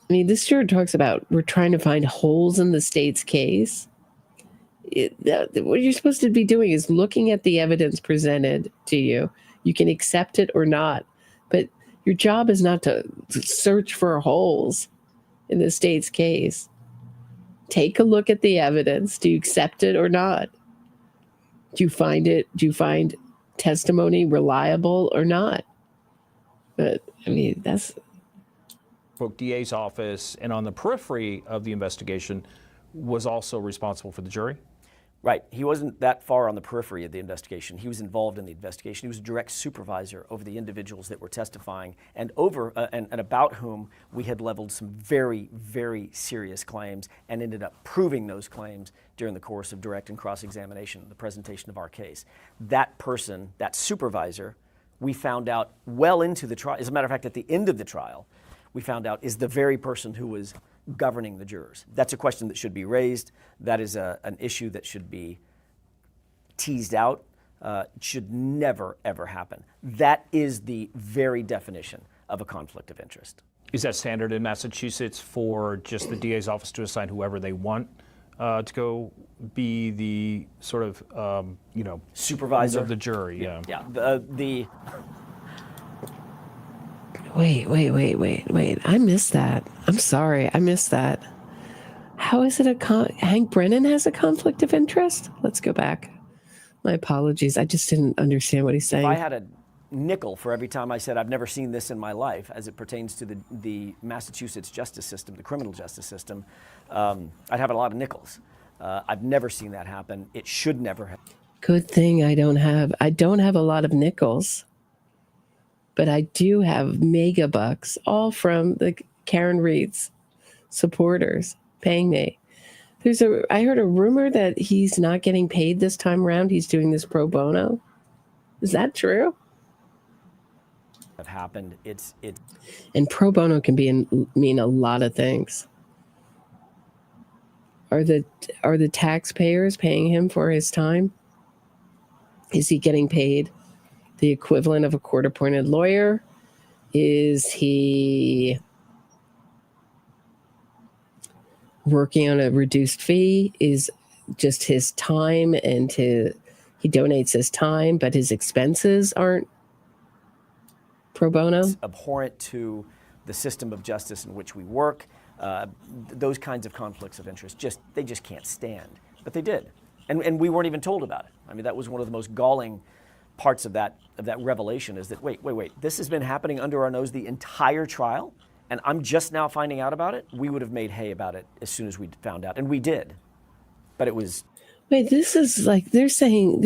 I mean, this juror talks about we're trying to find holes in the state's case. What you're supposed to be doing is looking at the evidence presented to you. You can accept it or not. But your job is not to search for holes in the state's case. Take a look at the evidence. Do you accept it or not? Do you find testimony reliable or not? But I mean, that's DA's office, and on the periphery of the investigation, was also responsible for the jury? Right. He wasn't that far on the periphery of the investigation. He was involved in the investigation. He was a direct supervisor over the individuals that were testifying and about whom we had leveled some very, very serious claims and ended up proving those claims during the course of direct and cross-examination, the presentation of our case. That person, that supervisor, we found out well into the trial. As a matter of fact, at the end of the trial, we found out is the very person who was governing the jurors. That's a question that should be raised. That is an issue that should be teased out. Should never, ever happen. That is the very definition of a conflict of interest. Is that standard in Massachusetts for just the DA's office to assign whoever they want to go be the sort of, supervisor of the jury? Yeah. Yeah. Wait. I missed that. I'm sorry. I missed that. How is it Hank Brennan has a conflict of interest? Let's go back. My apologies. I just didn't understand what he's saying. If I had a nickel for every time I said I've never seen this in my life as it pertains to the Massachusetts justice system, the criminal justice system, I'd have a lot of nickels. I've never seen that happen. It should never happen. Good thing I don't have a lot of nickels. But I do have mega bucks, all from the Karen Reed's supporters paying me. I heard a rumor that he's not getting paid this time around. He's doing this pro bono. Is that true? Have happened. And pro bono can mean a lot of things. Are the taxpayers paying him for his time? Is he getting paid the equivalent of a court-appointed lawyer? Is he working on a reduced fee? Is just his time and he donates his time, but his expenses aren't pro bono? It's abhorrent to the system of justice in which we work. Those kinds of conflicts of interest, they just can't stand. But they did. And we weren't even told about it. I mean, that was one of the most galling parts of that revelation, is that wait, this has been happening under our nose the entire trial, and I'm just now finding out about it. We would have made hay about it as soon as we found out, and we did. But it was. Wait, this is like they're saying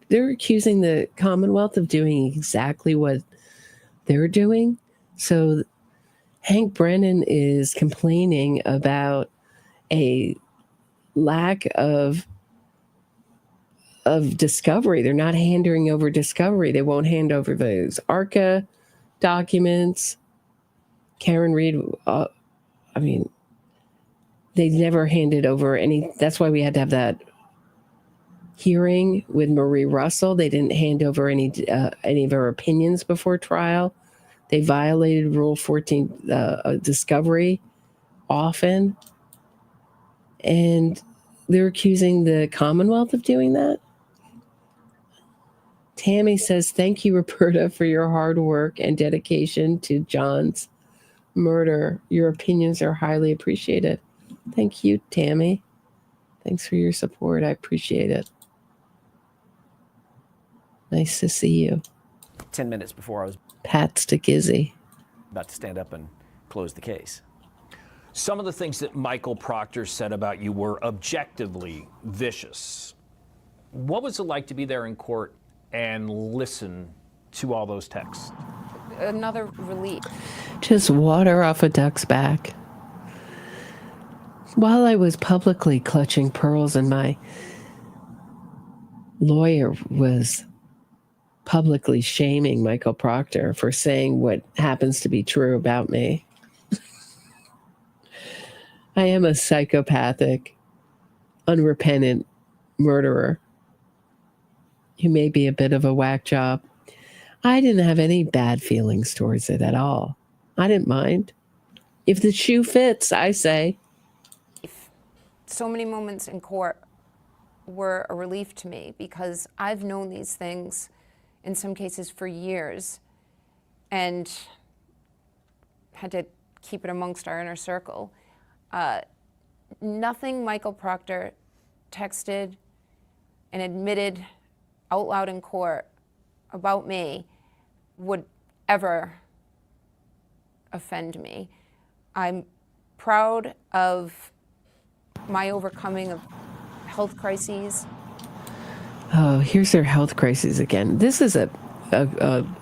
they're accusing the Commonwealth of doing exactly what they're doing. So Hank Brennan is complaining about a lack of discovery. They're not handing over discovery. They won't hand over those ARCA documents. Karen Reed, they never handed over any. That's why we had to have that hearing with Marie Russell. They didn't hand over any of her opinions before trial. They violated Rule 14 discovery often. And they're accusing the Commonwealth of doing that. Tammie says, thank you, Roberta, for your hard work and dedication to John's murder. Your opinions are highly appreciated. Thank you, Tammie. Thanks for your support. I appreciate it. Nice to see you. 10 minutes before I was Pats to Gizzy. about to stand up and close the case. Some of the things that Michael Proctor said about you were objectively vicious. What was it like to be there in court and listen to all those texts? Another relief. Just water off a duck's back. While I was publicly clutching pearls and my lawyer was publicly shaming Michael Proctor for saying what happens to be true about me. I am a psychopathic, unrepentant murderer who may be a bit of a whack job. I didn't have any bad feelings towards it at all. I didn't mind. If the shoe fits, I say. So many moments in court were a relief to me because I've known these things in some cases for years, and had to keep it amongst our inner circle. Nothing Michael Proctor texted and admitted out loud in court about me would ever offend me. I'm proud of my overcoming of health crises. Oh, here's their health crises again. This is a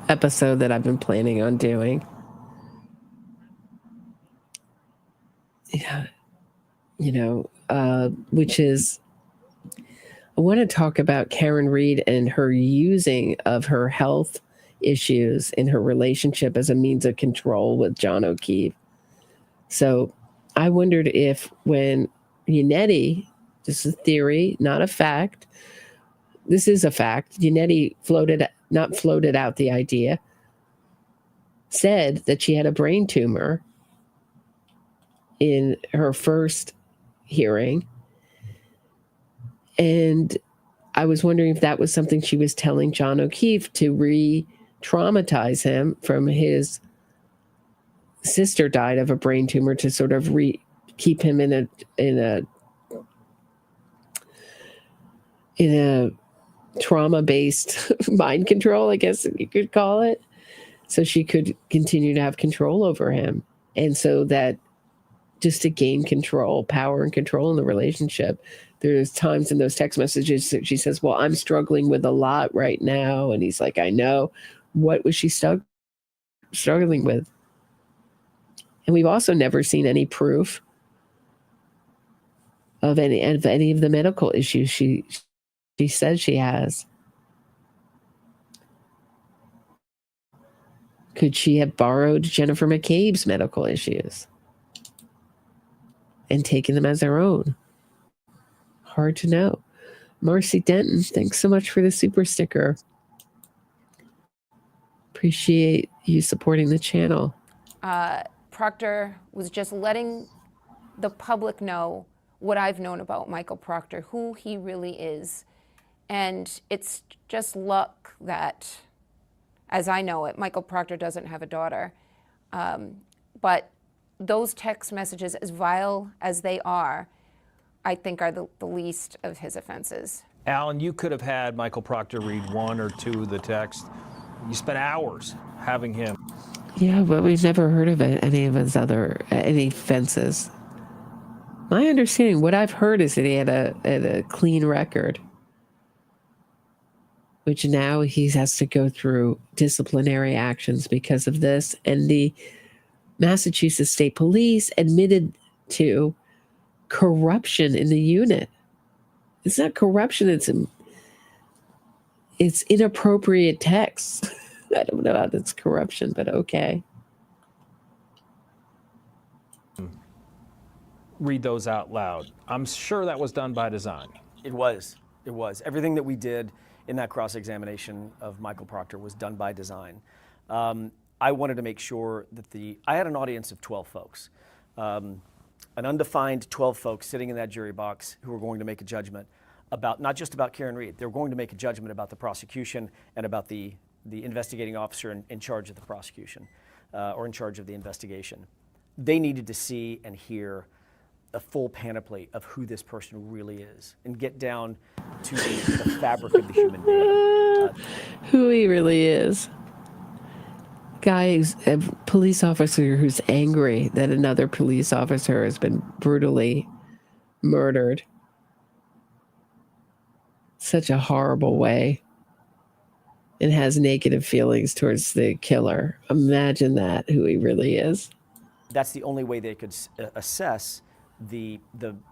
episode that I've been planning on doing. Yeah, which is, I want to talk about Karen Read and her using of her health issues in her relationship as a means of control with John O'Keefe. So I wondered if when Yannetti, this is a theory, not a fact, this is a fact, Yannetti not floated out the idea, said that she had a brain tumor in her first hearing. And I was wondering if that was something she was telling John O'Keefe to re-traumatize him from his sister died of a brain tumor, to sort of keep him in a trauma-based mind control, I guess you could call it. So she could continue to have control over him. And so that just to gain control, power and control in the relationship. There's times in those text messages that she says, well, I'm struggling with a lot right now. And he's like, I know. What was she struggling with? And we've also never seen any proof of any of the medical issues she says she has. Could she have borrowed Jennifer McCabe's medical issues and taken them as her own? Hard to know. Marcie Denton, thanks so much for the super sticker. Appreciate you supporting the channel. Proctor was just letting the public know what I've known about Michael Proctor, who he really is. And it's just luck that, as I know it, Michael Proctor doesn't have a daughter. But those text messages, as vile as they are, I think are the least of his offenses. Alan, you could have had Michael Proctor read one or two of the text. You spent hours having him. Yeah, but we've never heard of any of his any offenses. My understanding, what I've heard is that he had a clean record, which now he has to go through disciplinary actions because of this. And the Massachusetts State Police admitted to corruption in the unit. It's not corruption, it's inappropriate text. I don't know how that's corruption, but okay. Read those out loud. I'm sure that was done by design. It was. Everything that we did in that cross-examination of Michael Proctor was done by design. I wanted to make sure that I had an audience of 12 folks. An undefined 12 folks sitting in that jury box who were going to make a judgment about, not just about Karen Read, they were going to make a judgment about the prosecution and about the investigating officer in charge of the prosecution, or in charge of the investigation. They needed to see and hear a full panoply of who this person really is and get down to the fabric of the human being. Who he really is. A police officer who's angry that another police officer has been brutally murdered. Such a horrible way. And has negative feelings towards the killer. Imagine that, who he really is. That's the only way they could assess the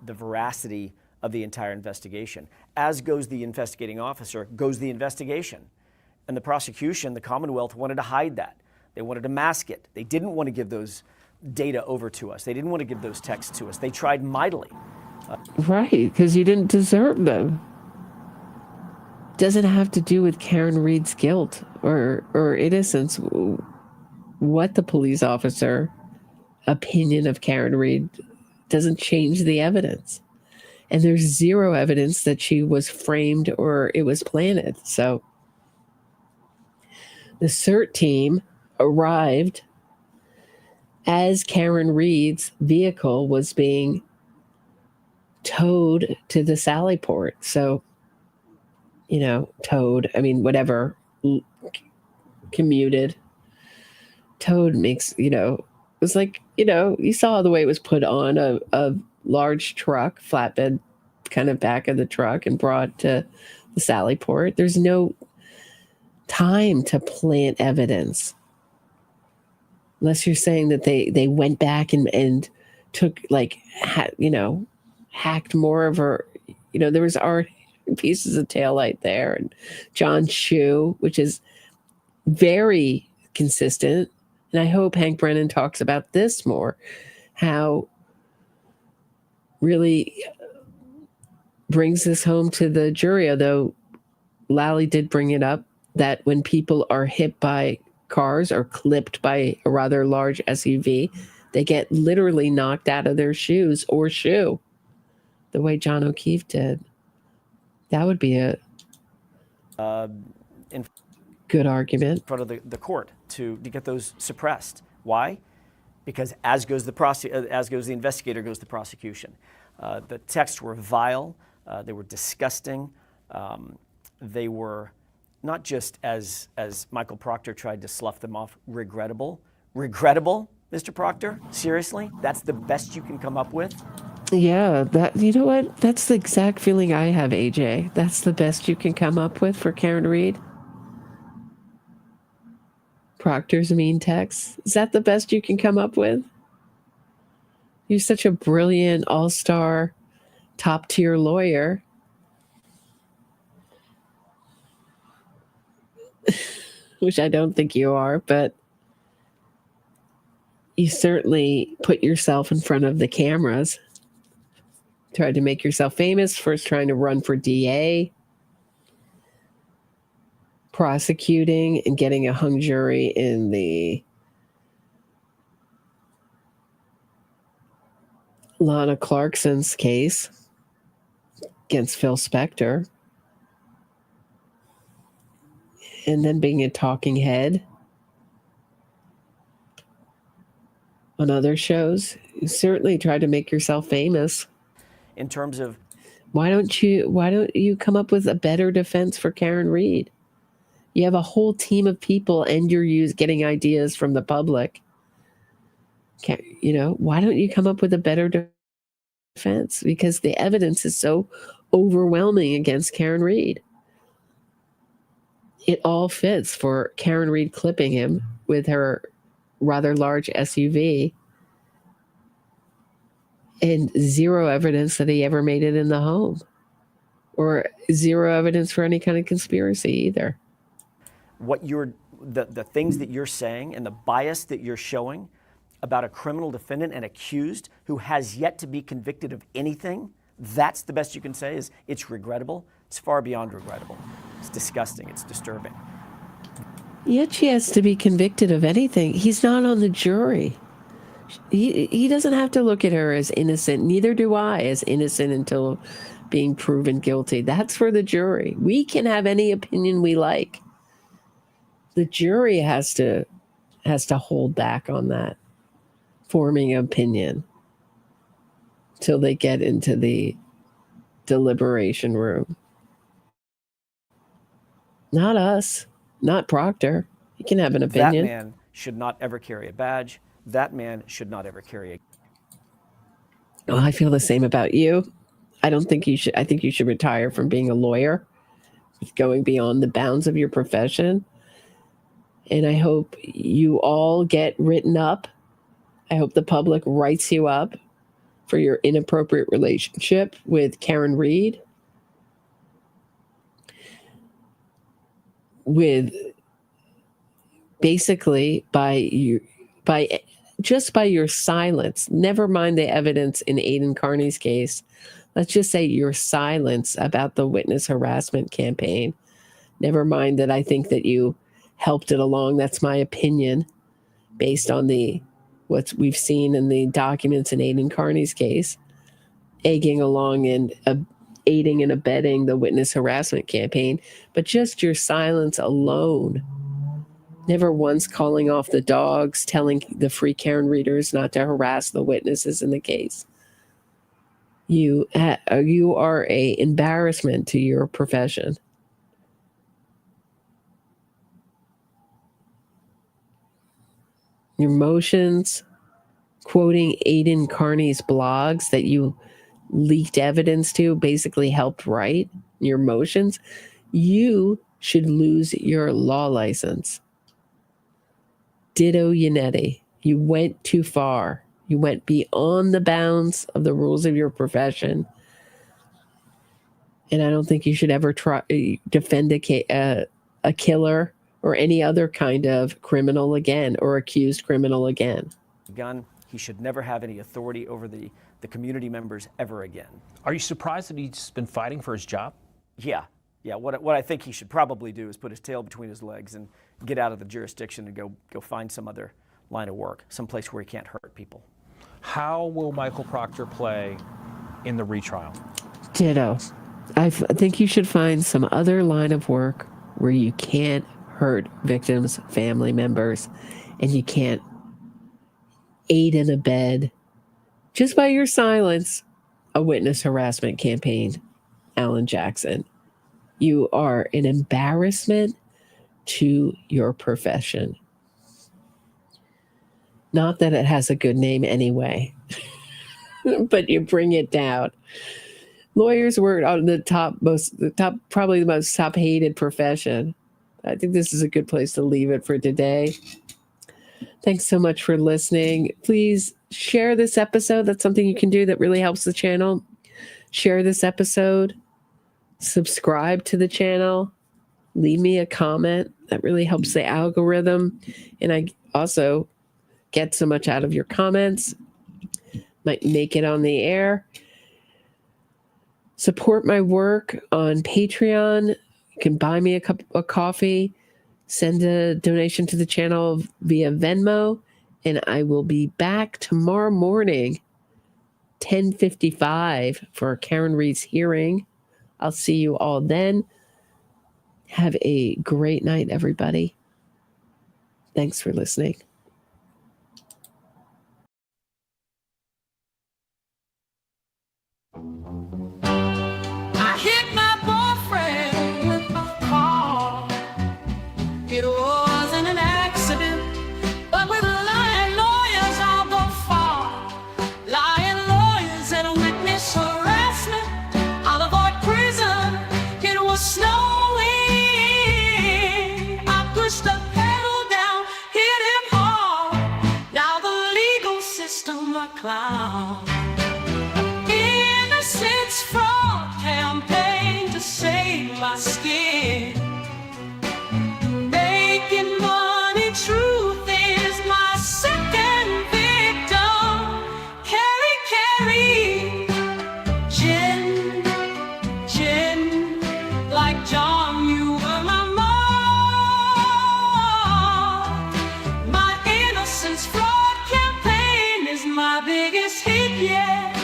veracity of the entire investigation. As goes the investigating officer, goes the investigation. And the prosecution, the Commonwealth, wanted to hide that. They wanted to mask it. They didn't want to give those data over to us. They didn't want to give those texts to us. They tried mightily. Right, because you didn't deserve them. Doesn't have to do with Karen Read's guilt or innocence. What the police officer opinion of Karen Read doesn't change the evidence. And there's zero evidence that she was framed or it was planted. So The CERT team arrived as Karen Reed's vehicle was being towed to the Sally port. So, towed, whatever, commuted. Towed makes, it was like, you saw the way it was put on a large truck, flatbed kind of back of the truck and brought to the Sally port. There's no time to plant evidence. Unless you're saying that they went back and took hacked more of her, there was already pieces of taillight there, and John's shoe, which is very consistent. And I hope Hank Brennan talks about this more, how really brings this home to the jury, although Lally did bring it up, that when people are hit by cars or clipped by a rather large SUV, they get literally knocked out of their shoes or shoe, the way John O'Keefe did. That would be a good argument. In front of the court to get those suppressed. Why? Because as goes the investigator, goes the prosecution. The texts were vile. They were disgusting. They were not just, as Michael Proctor tried to slough them off, regrettable. Regrettable, Mr. Proctor? Seriously? That's the best you can come up with? Yeah, you know what? That's the exact feeling I have, AJ. That's the best you can come up with for Karen Reed? Proctor's mean text? Is that the best you can come up with? You're such a brilliant, all-star, top-tier lawyer. Which I don't think you are, but you certainly put yourself in front of the cameras. Tried to make yourself famous, first trying to run for DA, prosecuting and getting a hung jury in the Lana Clarkson's case against Phil Spector, and then being a talking head on other shows. You certainly tried to make yourself famous. In terms of why don't you come up with a better defense for Karen Reed? You have a whole team of people and you're getting ideas from the public. Why don't you come up with a better defense? Because the evidence is so overwhelming against Karen Reed. It all fits for Karen Reed clipping him with her rather large SUV, and zero evidence that he ever made it in the home, or zero evidence for any kind of conspiracy either. What the things that you're saying and the bias that you're showing about a criminal defendant and accused who has yet to be convicted of anything, that's the best you can say is it's regrettable. It's far beyond regrettable. It's disgusting. It's disturbing. Yet she has to be convicted of anything. He's not on the jury. He doesn't have to look at her as innocent. Neither do I as innocent until being proven guilty. That's for the jury. We can have any opinion we like. The jury has to hold back on that, forming an opinion till they get into the deliberation room. Not us, not Proctor. He can have an opinion. That man should not ever carry a badge. That man should not ever carry a... Oh, I feel the same about you. I think you should retire from being a lawyer, going beyond the bounds of your profession. And I hope you all get written up. I hope the public writes you up for your inappropriate relationship with Karen Reed, with basically by your silence. Never mind the evidence in Aidan Carney's case. Let's just say your silence about the witness harassment campaign. Never mind that I think that you helped it along. That's my opinion based on what we've seen in the documents in Aidan Carney's case, egging along and aiding and abetting the witness harassment campaign. But just your silence alone never once calling off the dogs, telling the free Karen readers not to harass the witnesses in the case. You are a embarrassment to your profession. Your motions, quoting Aidan Carney's blogs that you leaked evidence to, basically helped write your motions. You should lose your law license. Ditto Yannetti. You went too far. You went beyond the bounds of the rules of your profession. And I don't think you should ever try defend a killer or any other kind of criminal again, or accused criminal again. Gun, he should never have any authority over the community members ever again. Are you surprised that he's been fighting for his job? Yeah. What I think he should probably do is put his tail between his legs and get out of the jurisdiction and go find some other line of work, someplace where he can't hurt people. How will Michael Proctor play in the retrial? Ditto. I think you should find some other line of work where you can't hurt victims' family members, and you can't aid and abet, just by your silence, a witness harassment campaign. Alan Jackson, you are an embarrassment to your profession. Not that it has a good name anyway, but you bring it down. Lawyers were on probably the most top hated profession. I think this is a good place to leave it for today. Thanks so much for listening. Please share this episode. That's something you can do that really helps the channel. Share this episode. Subscribe to the channel. Leave me a comment. That really helps the algorithm. And I also get so much out of your comments. Might make it on the air. Support my work on Patreon. You can buy me a cup of coffee, send a donation to the channel via Venmo, and I will be back tomorrow morning, 10:55, for Karen Reed's hearing. I'll see you all then. Have a great night, everybody. Thanks for listening. I hit my boyfriend with my car. It wasn't an accident, but with lying lawyers I'll go far. Lying lawyers and witness harassment, I'll avoid prison. It was snowing. I pushed the pedal down, hit him hard. Now the legal system a clown. Innocence fraud campaign to save my skin. Making money, truth is my second victim. Carry, Jen, like John, you were my mom. My innocence fraud campaign is my biggest hit yet.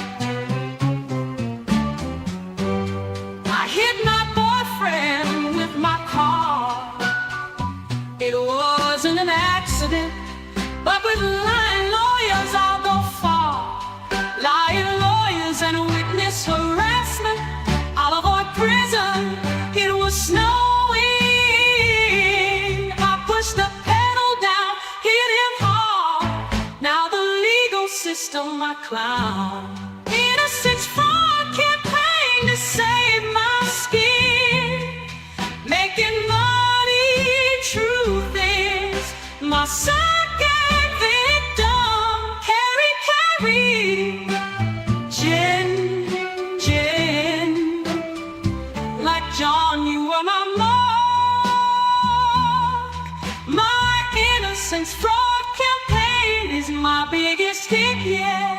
I hit my boyfriend with my car. It wasn't an accident, but with lying lawyers I'll go far. Lying lawyers and witness harassment, I'll avoid prison. It was snowing. I pushed the pedal down, hit him hard. Now the legal system a clown. Innocence fraud campaign to save my skin. Making money, truth is my second victim. Carry, Jen, like John, you were my mark. My innocence fraud campaign is my biggest hit yet.